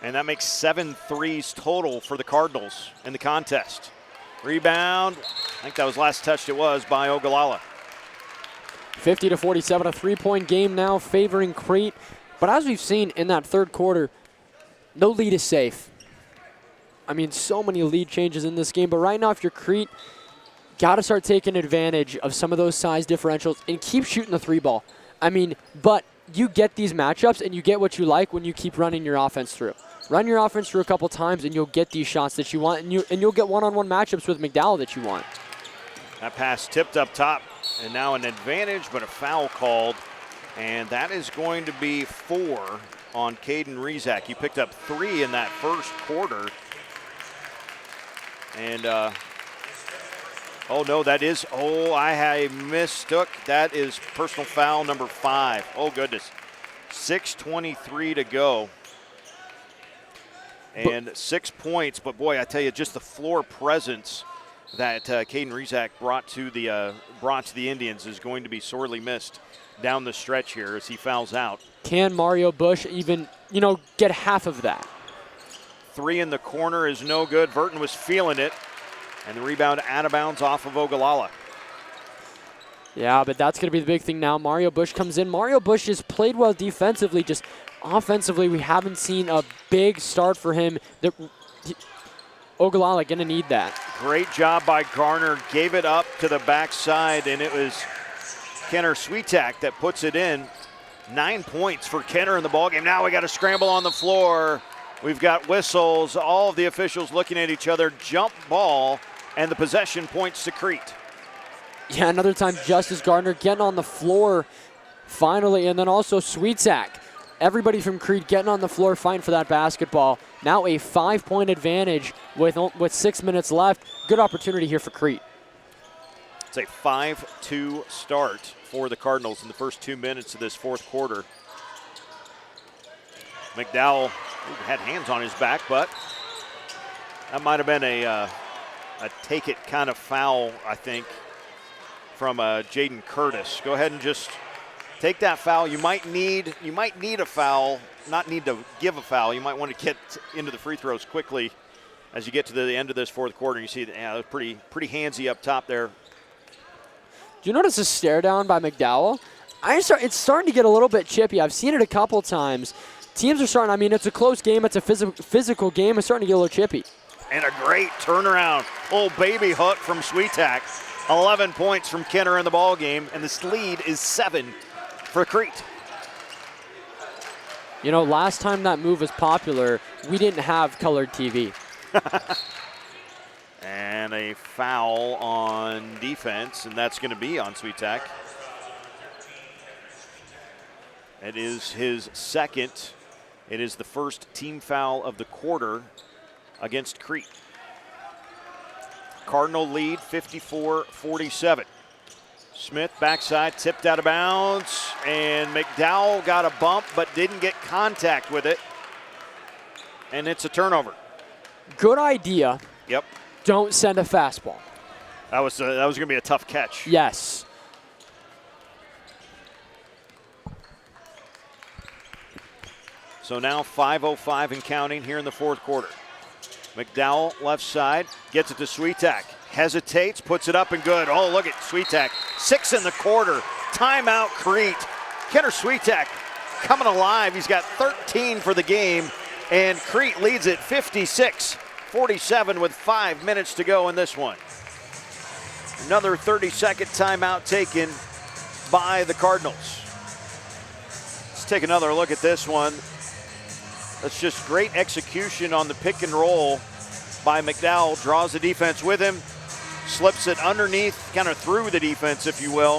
And that makes 7 threes total for the Cardinals in the contest. Rebound, I think that was last touched, it was, by Ogallala. 50-47, a 3-point game now favoring Crete. But as we've seen in that third quarter, no lead is safe. I mean, so many lead changes in this game. But right now, if you're Crete, got to start taking advantage of some of those size differentials and keep shooting the 3 ball. I mean, but you get these matchups and you get what you like when you keep running your offense through. Run your offense through a couple times and you'll get these shots that you want, and you'll get one-on-one matchups with McDowell that you want. That pass tipped up top, and now an advantage, but a foul called. And that is going to be 4 on Caden Rizak. He picked up 3 in that first quarter. And, oh no, that is, I mistook. That is personal foul number 5. Oh goodness. 6:23 to go. And 6 points, but boy, I tell you, just the floor presence that Caden Rizak brought to the Indians is going to be sorely missed down the stretch here as he fouls out. Can Mario Bush even, get half of that? 3 in the corner is no good. Verton was feeling it, and the rebound out of bounds off of Ogallala. Yeah, but that's going to be the big thing now. Mario Bush comes in. Mario Bush has played well defensively. Just offensively, we haven't seen a big start for him. Ogallala going to need that. Great job by Garner. Gave it up to the backside, and it was Kenner Sweetak that puts it in. 9 points for Kenner in the ballgame. Now we got to scramble on the floor. We've got whistles. All of the officials looking at each other. Jump ball, and the possession points to Crete. Yeah, another time Justice Gardner getting on the floor finally, and then also Sweetak. Everybody from Crete getting on the floor fighting for that basketball. Now a 5-point advantage with 6 minutes left. Good opportunity here for Crete. It's a 5-2 start for the Cardinals in the first 2 minutes of this fourth quarter. McDowell had hands on his back, but that might have been a take-it kind of foul, I think, from Jaden Curtis. Go ahead and just take that foul. You might need a foul, not need to give a foul. You might want to get into the free throws quickly as you get to the end of this fourth quarter. You see that, yeah, that was pretty handsy up top there. Do you notice a stare down by McDowell? It's starting to get a little bit chippy. I've seen it a couple times. Teams are starting, I mean, it's a close game. It's a physical game. It's starting to get a little chippy. And a great turnaround. Old baby hook from Sweetak. 11 points from Kenner in the ball game, and this lead is 7 for Crete. You know, last time that move was popular, we didn't have colored TV. And a foul on defense, and that's going to be on Sweetak. It is his second. It is the first team foul of the quarter against Crete. Cardinal lead 54-47. Smith backside, tipped out of bounds, and McDowell got a bump but didn't get contact with it. And it's a turnover. Good idea. Yep. Don't send a fastball. That was going to be a tough catch. Yes. So now 5:05 and counting here in the fourth quarter. McDowell left side, gets it to Sweetak. Hesitates, puts it up and good. Oh, look at Sweetak. 6 in the quarter. Timeout Crete. Kenner Sweetak coming alive. He's got 13 for the game, and Crete leads it 56-47 with 5 minutes to go in this one. Another 30-second timeout taken by the Cardinals. Let's take another look at this one. That's just great execution on the pick and roll by McDowell. Draws the defense with him, slips it underneath, kind of through the defense, if you will.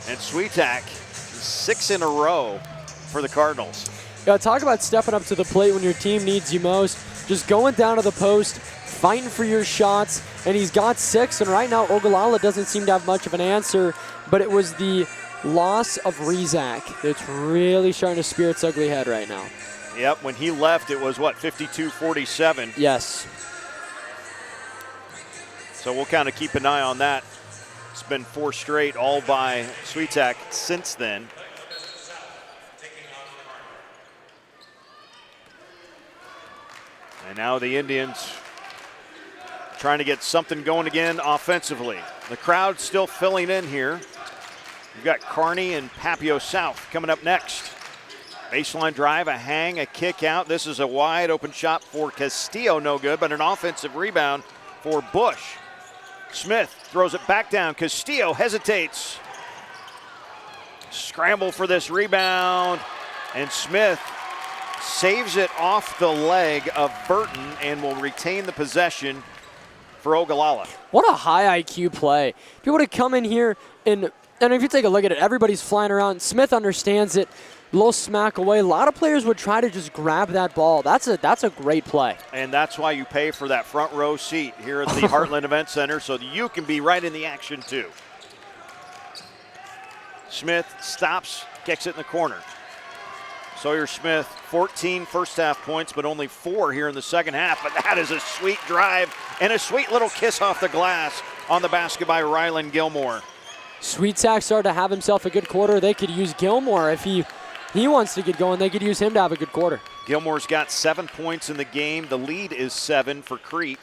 And Sweetak, 6 in a row for the Cardinals. Yeah, talk about stepping up to the plate when your team needs you most. Just going down to the post, fighting for your shots, and he's got 6. And right now, Ogallala doesn't seem to have much of an answer, but it was the loss of Rezak that's really starting to spear its ugly head right now. Yep, when he left, it was, what, 52-47? Yes. So we'll kind of keep an eye on that. It's been 4 straight, all by Sweetak since then. And now the Indians trying to get something going again offensively. The crowd still filling in here. We've got Kearney and Papio South coming up next. Baseline drive, a hang, a kick out. This is a wide open shot for Castillo, no good, but an offensive rebound for Bush. Smith throws it back down. Castillo hesitates. Scramble for this rebound, and Smith saves it off the leg of Burton and will retain the possession for Ogallala. What a high IQ play. If you would have come in here and if you take a look at it, everybody's flying around. Smith understands it. Little smack away. A lot of players would try to just grab that ball. That's a great play. And that's why you pay for that front row seat here at the Heartland Event Center, so that you can be right in the action too. Smith stops, kicks it in the corner. Sawyer Smith, 14 first half points, but only 4 here in the second half. But that is a sweet drive and a sweet little kiss off the glass on the basket by Rylan Gilmore. Sweetak started to have himself a good quarter. They could use Gilmore if he wants to get going. They could use him to have a good quarter. Gilmore's got 7 points in the game. The lead is 7 for Crete.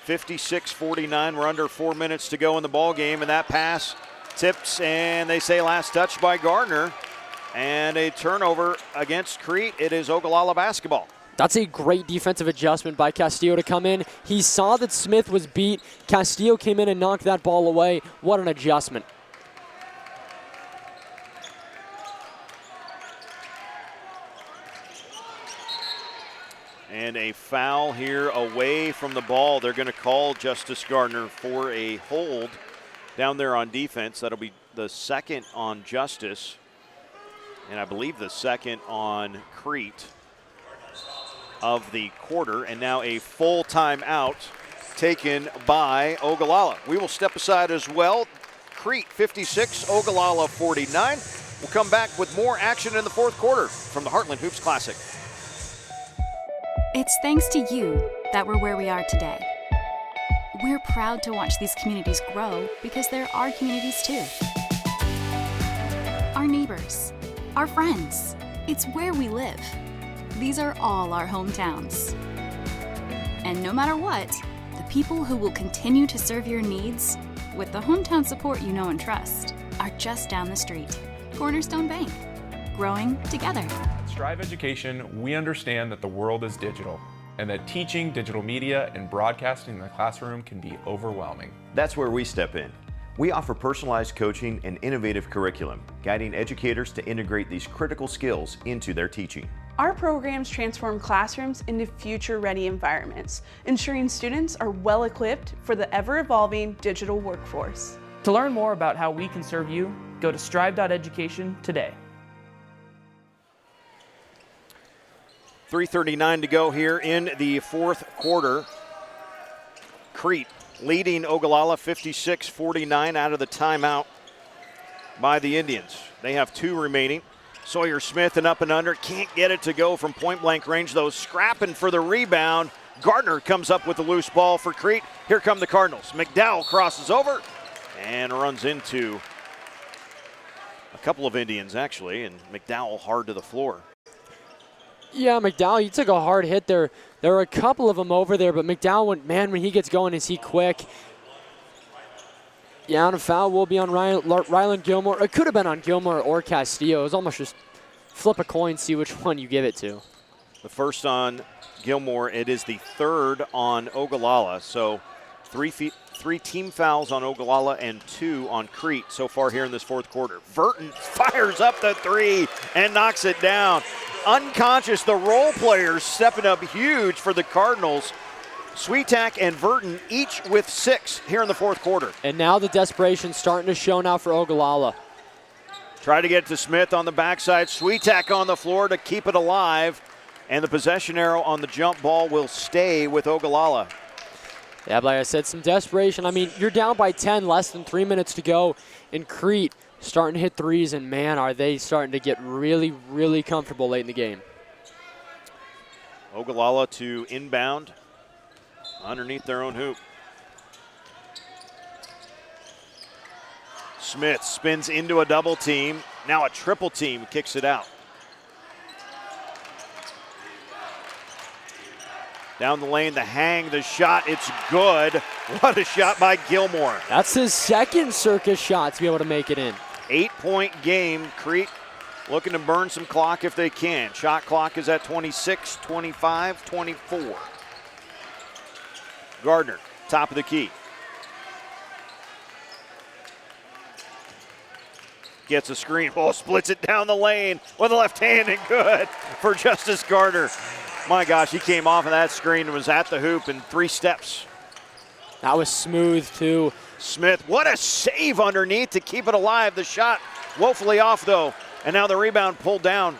56-49. We're under 4 minutes to go in the ball game, and that pass tips, and they say last touch by Gardner. And a turnover against Crete. It is Ogallala basketball. That's a great defensive adjustment by Castillo to come in. He saw that Smith was beat. Castillo came in and knocked that ball away. What an adjustment. And a foul here away from the ball. They're going to call Justice Gardner for a hold down there on defense. That'll be the second on Justice, and I believe the second on Crete of the quarter. And now a full timeout taken by Ogallala. We will step aside as well. Crete 56, Ogallala 49. We'll come back with more action in the fourth quarter from the Heartland Hoops Classic. It's thanks to you that we're where we are today. We're proud to watch these communities grow because they're our communities too. Our neighbors, our friends, it's where we live. These are all our hometowns. And no matter what, the people who will continue to serve your needs with the hometown support you know and trust are just down the street. Cornerstone Bank, growing together. At Strive Education, we understand that the world is digital and that teaching digital media and broadcasting in the classroom can be overwhelming. That's where we step in. We offer personalized coaching and innovative curriculum, guiding educators to integrate these critical skills into their teaching. Our programs transform classrooms into future-ready environments, ensuring students are well-equipped for the ever-evolving digital workforce. To learn more about how we can serve you, go to strive.education today. 3:39 to go here in the fourth quarter. Crete leading Ogallala 56-49 out of the timeout by the Indians. They have 2 remaining. Sawyer Smith and up and under. Can't get it to go from point-blank range, though. Scrapping for the rebound. Gardner comes up with the loose ball for Crete. Here come the Cardinals. McDowell crosses over and runs into a couple of Indians, actually, and McDowell hard to the floor. Yeah, McDowell, he took a hard hit there. There were a couple of them over there, but McDowell, when he gets going, is he quick? Yeah, and a foul will be on Ryland Gilmore. It could have been on Gilmore or Castillo. It was almost just flip a coin, see which one you give it to. The first on Gilmore. It is the third on Ogallala. So 3 team fouls on Ogallala and 2 on Crete so far here in this fourth quarter. Verton fires up the 3 and knocks it down. Unconscious, the role players stepping up huge for the Cardinals. Sweetak and Verton each with 6 here in the fourth quarter. And now the desperation starting to show now for Ogallala. Try to get to Smith on the backside. Sweetak on the floor to keep it alive. And the possession arrow on the jump ball will stay with Ogallala. Yeah, but like I said, some desperation. I mean, you're down by 10, less than 3 minutes to go. In Crete starting to hit threes, and man, are they starting to get really, really comfortable late in the game. Ogallala to inbound underneath their own hoop. Smith spins into a double team. Now a triple team, kicks it out. Down the lane, the hang, the shot, it's good. What a shot by Gilmore. That's his second circus shot to be able to make it in. 8-point game. Crete looking to burn some clock if they can. Shot clock is at 26, 25, 24. Gardner, top of the key. Gets a screen. Oh, splits it down the lane with a left hand and good for Justice Gardner. My gosh, he came off of that screen and was at the hoop in 3 steps. That was smooth, too. Smith, what a save underneath to keep it alive. The shot woefully off, though. And now the rebound pulled down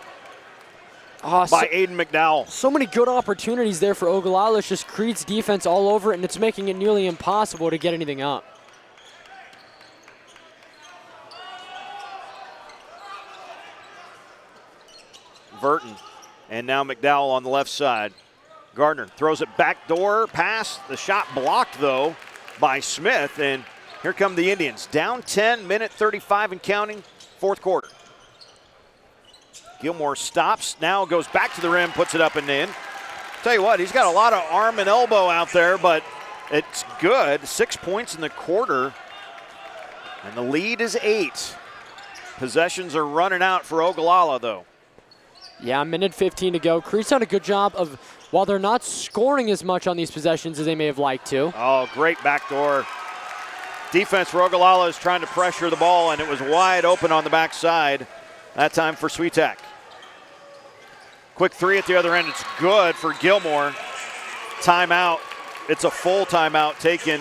by Aiden McDowell. So many good opportunities there for Ogallala. It's just Crete's defense all over it, and it's making it nearly impossible to get anything up. Verton. And now McDowell on the left side. Gardner throws it backdoor pass. The shot blocked, though, by Smith. And here come the Indians. Down 10, minute 35 and counting, fourth quarter. Gilmore stops, now goes back to the rim, puts it up and in. Tell you what, he's got a lot of arm and elbow out there, but it's good. 6 points in the quarter. And the lead is 8. Possessions are running out for Ogallala, though. Yeah, minute 15 to go. Crete's done a good job of, while they're not scoring as much on these possessions as they may have liked to. Oh, great backdoor. Defense for Ogallala is trying to pressure the ball, and it was wide open on the backside. That time for Sweetak. Quick 3 at the other end. It's good for Gilmore. Timeout. It's a full timeout taken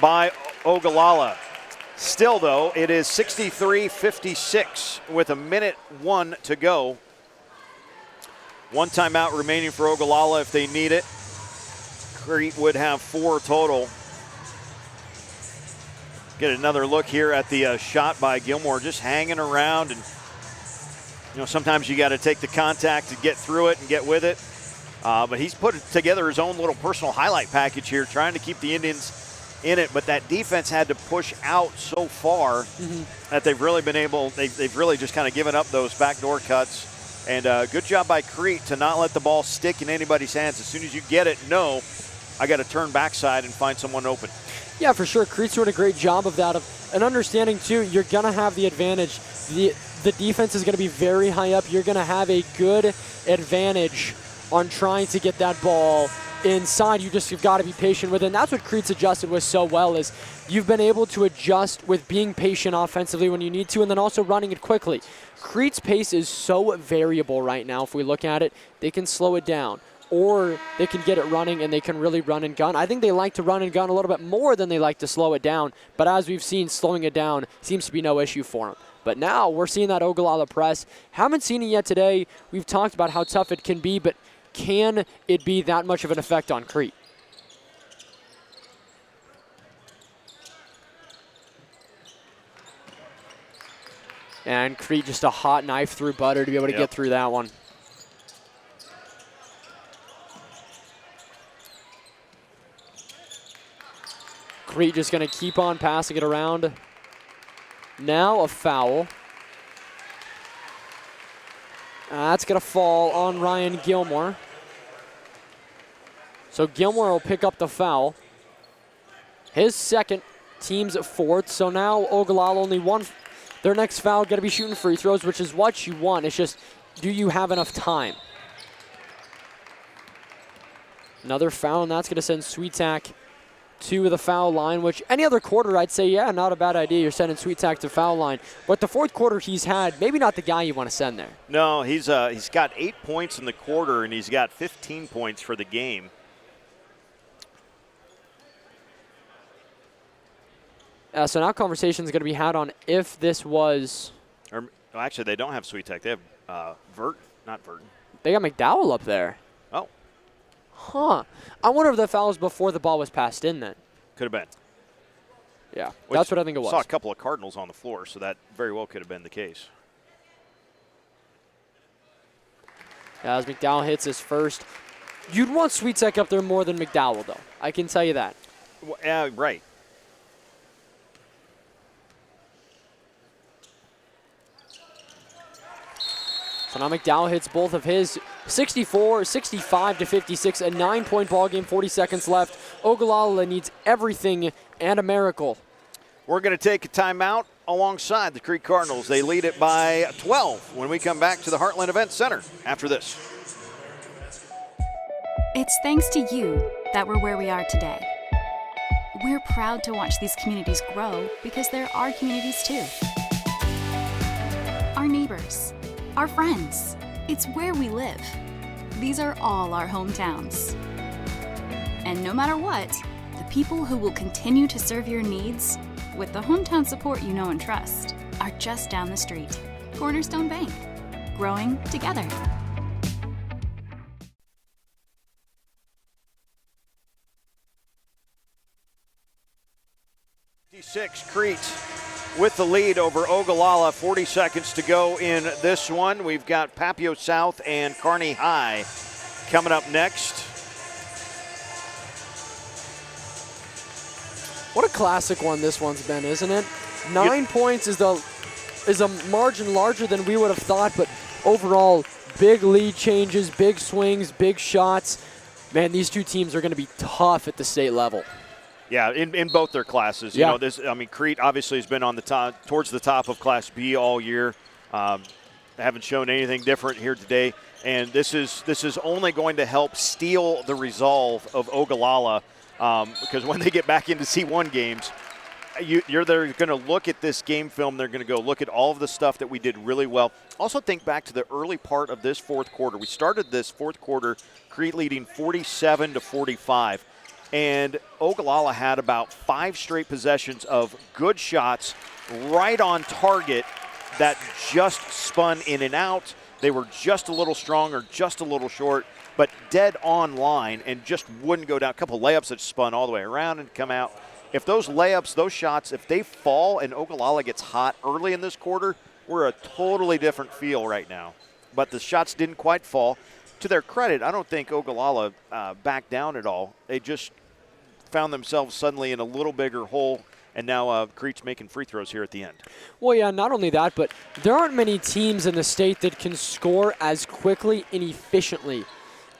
by Ogallala. Still, though, it is 63-56 with a minute 1 to go. 1 timeout remaining for Ogallala if they need it. Crete would have 4 total. Get another look here at the shot by Gilmore, just hanging around. And you know, sometimes you got to take the contact to get through it and get with it. But he's put together his own little personal highlight package here, trying to keep the Indians in it. But that defense had to push out so far that they've really been able, they've really just kind of given up those backdoor cuts. And good job by Crete to not let the ball stick in anybody's hands. As soon as you get it, no, I got to turn backside and find someone open. Yeah, for sure. Crete's doing a great job of that. And understanding, too, you're going to have the advantage. The defense is going to be very high up. You're going to have a good advantage on trying to get that ball inside, you've got to be patient with it. And that's what Crete's adjusted with so well, is you've been able to adjust with being patient offensively when you need to, and then also running it quickly. Crete's pace is so variable right now. If we look at it, they can slow it down, or they can get it running and they can really run and gun. I think they like to run and gun a little bit more than they like to slow it down, but as we've seen, slowing it down seems to be no issue for them. But now we're seeing that Ogallala press. Haven't seen it yet today. We've talked about how tough it can be, but can it be that much of an effect on Crete? And Crete just a hot knife through butter to be able to get through that one. Crete just going to keep on passing it around. Now a foul. That's going to fall on Ryan Gilmore. So Gilmore will pick up the foul. His second, team's fourth. So now Ogallala only one. Their next foul going to be shooting free throws, which is what you want. It's just, do you have enough time? Another foul, and that's going to send Sweetak to the foul line, which any other quarter I'd say, yeah, not a bad idea. You're sending Sweetak to foul line. But the fourth quarter he's had, maybe not the guy you want to send there. No, he's got 8 points in the quarter, and he's got 15 points for the game. So now conversation is going to be had on if this was... Or actually, they don't have Sweetak. They have not Verton. They got McDowell up there. Oh. Huh. I wonder if the foul was before the ball was passed in then. Could have been. Yeah, that's what I think it was. Saw a couple of Cardinals on the floor, so that very well could have been the case. As McDowell hits his first. You'd want Sweetak up there more than McDowell, though. I can tell you that. Well, right. So now McDowell hits both of his 64, 65 to 56, a 9-point ball game, 40 seconds left. Ogallala needs everything and a miracle. We're going to take a timeout alongside the Crete Cardinals. They lead it by 12 when we come back to the Heartland Event Center after this. It's thanks to you that we're where we are today. We're proud to watch these communities grow because they're our communities too. Our neighbors, our friends, it's where we live. These are all our hometowns. And no matter what, the people who will continue to serve your needs with the hometown support you know and trust are just down the street. Cornerstone Bank, growing together. Crete with the lead over Ogallala. 40 seconds to go in this one. We've got Papio South and Kearney High coming up next. What a classic one this one's been, isn't it? 9 points is a margin larger than we would have thought, but overall, big lead changes, big swings, big shots. Man, these two teams are going to be tough at the state level. Yeah, in both their classes. You know, Crete obviously has been on the top, towards the top of Class B all year. Haven't shown anything different here today, and this is only going to help steel the resolve of Ogallala, because when they get back into C1 games, they're going to look at this game film. They're going to go look at all of the stuff that we did really well. Also think back to the early part of this fourth quarter. We started this fourth quarter, Crete leading 47-45. And Ogallala had about 5 straight possessions of good shots right on target that just spun in and out. They were just a little strong or just a little short, but dead on line and just wouldn't go down. A couple layups that spun all the way around and come out. If those layups, those shots, if they fall and Ogallala gets hot early in this quarter, we're a totally different feel right now. But the shots didn't quite fall. To their credit, I don't think Ogallala backed down at all. They just found themselves suddenly in a little bigger hole, and now Crete's making free throws here at the end. Well, yeah, not only that, but there aren't many teams in the state that can score as quickly and efficiently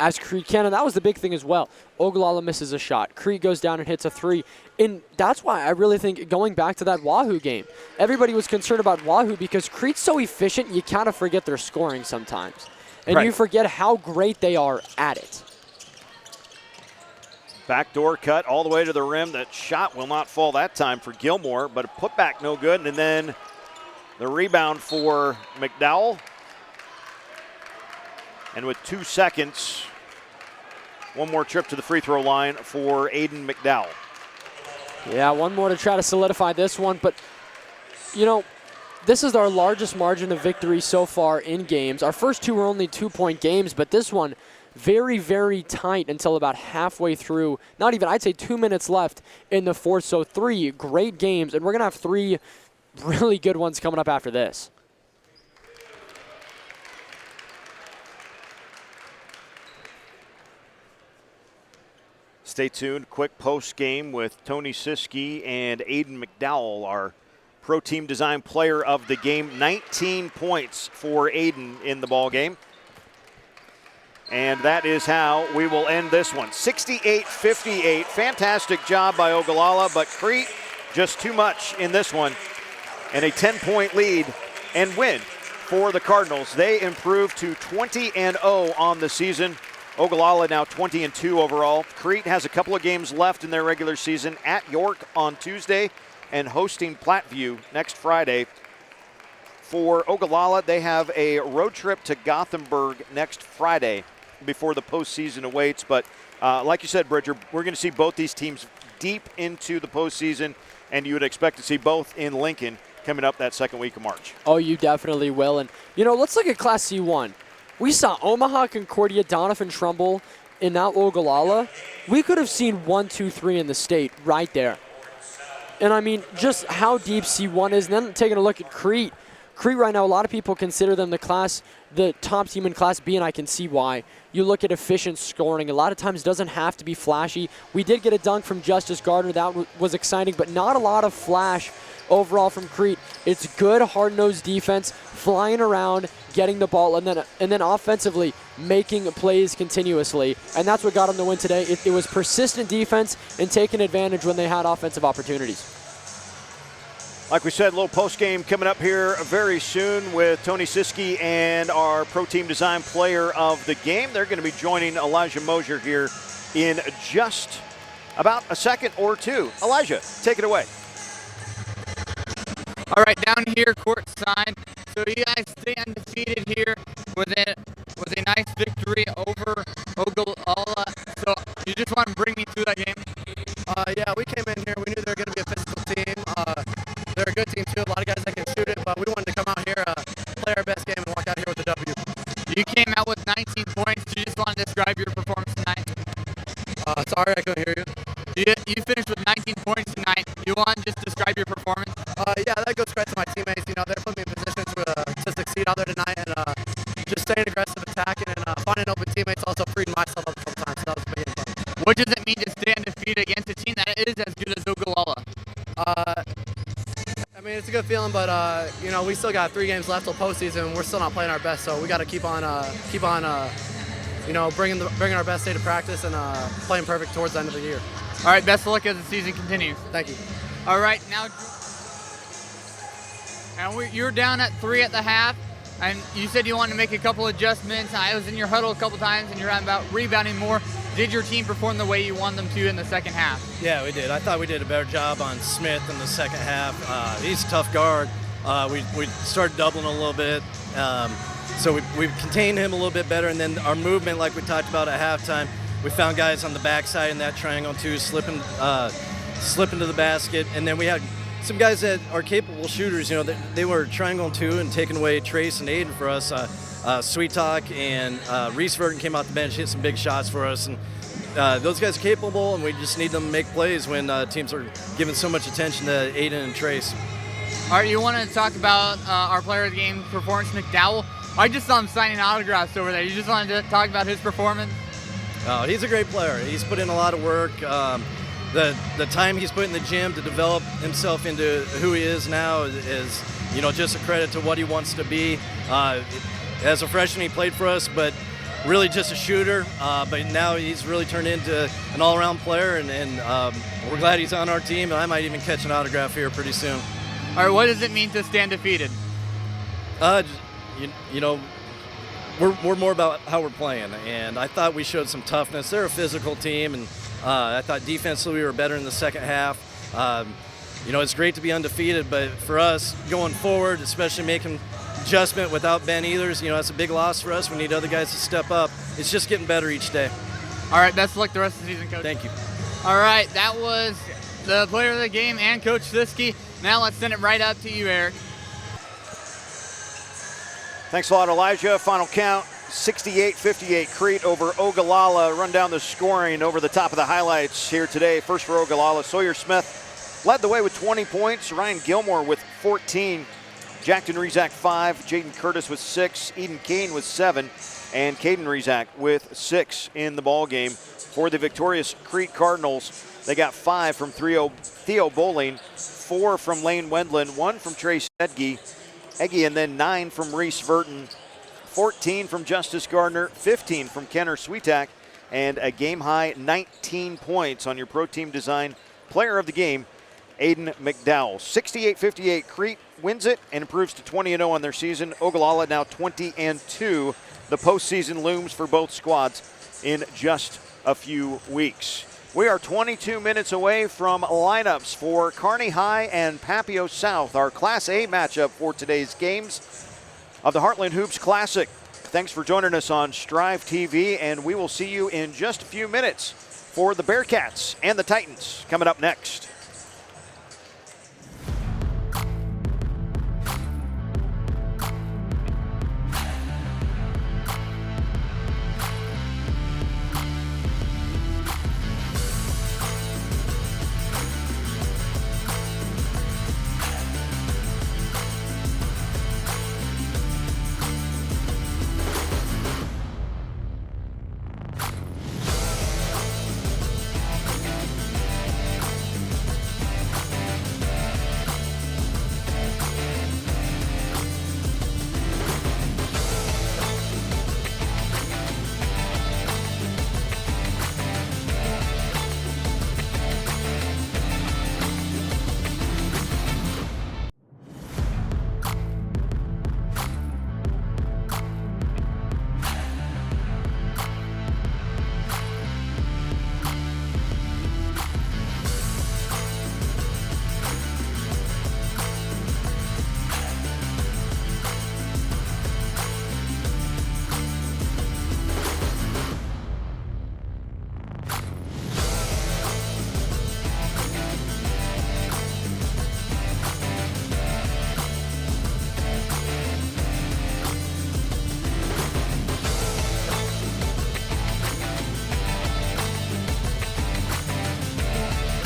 as Crete can, and that was the big thing as well. Ogallala misses a shot. Crete goes down and hits a 3, and that's why I really think going back to that Wahoo game, everybody was concerned about Wahoo because Crete's so efficient, you kind of forget their scoring sometimes, and you forget how great they are at it. Backdoor cut all the way to the rim. That shot will not fall that time for Gilmore, but a putback no good. And then the rebound for McDowell. And with 2 seconds, one more trip to the free throw line for Aiden McDowell. Yeah, one more to try to solidify this one. But, you know, this is our largest margin of victory so far in games. Our first two were only 2-point games, but this one very, very tight until about halfway through. Not even, I'd say 2 minutes left in the fourth. So 3 great games, and we're going to have 3 really good ones coming up after this. Stay tuned. Quick post game with Tony Siski and Aiden McDowell, our Pro Team Design Player of the Game. 19 points for Aiden in the ball game. And that is how we will end this one. 68-58. Fantastic job by Ogallala, but Crete just too much in this one. And a 10-point lead and win for the Cardinals. They improved to 20-0 on the season. Ogallala now 20-2 overall. Crete has a couple of games left in their regular season at York on Tuesday and hosting Platteview next Friday. For Ogallala, they have a road trip to Gothenburg next Friday before the postseason awaits. But like you said, Bridger, we're going to see both these teams deep into the postseason, and you would expect to see both in Lincoln coming up that second week of March. Oh, you definitely will. And, you know, let's look at Class C1. We saw Omaha, Concordia, Donovan, Trumbull, and now Ogallala. We could have seen 1, 2, 3 in the state right there. And, I mean, just how deep C1 is. And then taking a look at Crete. Crete right now, a lot of people consider them the top team in Class B, and I can see why. You look at efficient scoring. A lot of times it doesn't have to be flashy. We did get a dunk from Justice Gardner. That was exciting, but not a lot of flash overall from Crete. It's good, hard-nosed defense, flying around, getting the ball, and then offensively making plays continuously. And that's what got them the win today. It was persistent defense and taking advantage when they had offensive opportunities. Like we said, a little post-game coming up here very soon with Tony Siski and our Pro Team Design Player of the Game. They're going to be joining Elijah Mosier here in just about a second or two. Elijah, take it away. All right, down here courtside. So you guys stay undefeated here with a nice victory over Ogallala. So you just want to bring me through that game? Yeah, we came in here. We knew they were going to be a physical team. They're a good team too. A lot of guys that can shoot it, but we wanted to come out here, play our best game, and walk out here with a W. You came out with 19 points. Do you just want to describe your performance tonight? Sorry, I couldn't hear you. You finished with 19 points tonight. You want to just describe your performance? Yeah, that goes credit to my teammates. You know, they're putting me in positions to succeed out there tonight, and just staying aggressive, attacking, and finding open teammates. Also freeing myself up sometimes. So that was pretty fun. What does it mean to stay undefeated against a team that is as good as Ogallala? I mean, it's a good feeling, but you know, we still got 3 games left till postseason. And we're still not playing our best, so we got to keep on, you know, bringing our best day to practice and playing perfect towards the end of the year. All right, best of luck as the season continues. Thank you. All right, now, and you're down at 3 at the half, and you said you wanted to make a couple adjustments. I was in your huddle a couple times, and you're on about rebounding more. Did your team perform the way you wanted them to in the second half? Yeah, we did. I thought we did a better job on Smith in the second half. He's a tough guard. We started doubling a little bit. So we contained him a little bit better, and then our movement, like we talked about at halftime, we found guys on the backside in that triangle too, slipping to the basket, and then we had some guys that are capable shooters. You know, they were triangle too and taking away Trace and Aiden for us. Sweet Talk and Reese Verdon came out the bench, hit some big shots for us, and those guys are capable, and we just need them to make plays when teams are giving so much attention to Aiden and Trace. All right, you want to talk about our player of the game performance, McDowell? I just saw him signing autographs over there. You just wanted to talk about his performance? Oh, he's a great player. He's put in a lot of work. The time he's put in the gym to develop himself into who he is now is, you know, just a credit to what he wants to be. As a freshman, he played for us, but really just a shooter. But now he's really turned into an all-around player, and we're glad he's on our team. And I might even catch an autograph here pretty soon. All right, what does it mean to stand defeated? You know, we're more about how we're playing, and I thought we showed some toughness. They're a physical team, and I thought defensively we were better in the second half. You know, it's great to be undefeated, but for us going forward, especially making adjustment without Ben Ehlers, you know, that's a big loss for us. We need other guys to step up. It's just getting better each day. All right, best of luck the rest of the season, Coach. Thank you. All right, that was the player of the game and Coach Siski. Now let's send it right out to you, Eric. Thanks a lot, Elijah. Final count, 68-58 Crete over Ogallala. Run down the scoring over the top of the highlights here today. First for Ogallala, Sawyer Smith led the way with 20 points. Ryan Gilmore with 14. Jackton Rezak 5. Jaden Curtis with 6. Eden Kane with 7. And Caden Rezak with 6 in the ball game. For the victorious Crete Cardinals, they got 5 from Theo Bowling, 4 from Lane Wendland, 1 from Trace Eggy, and then 9 from Reese Verton, 14 from Justice Gardner, 15 from Kenner Sweetak, and a game-high 19 points on your Pro Team Design Player of the Game, Aiden McDowell. 68-58, Crete wins it and improves to 20-0 on their season. Ogallala now 20-2. The postseason looms for both squads in just a few weeks. We are 22 minutes away from lineups for Kearney High and Papio South, our Class A matchup for today's games of the Heartland Hoops Classic. Thanks for joining us on Strive TV, and we will see you in just a few minutes for the Bearcats and the Titans coming up next.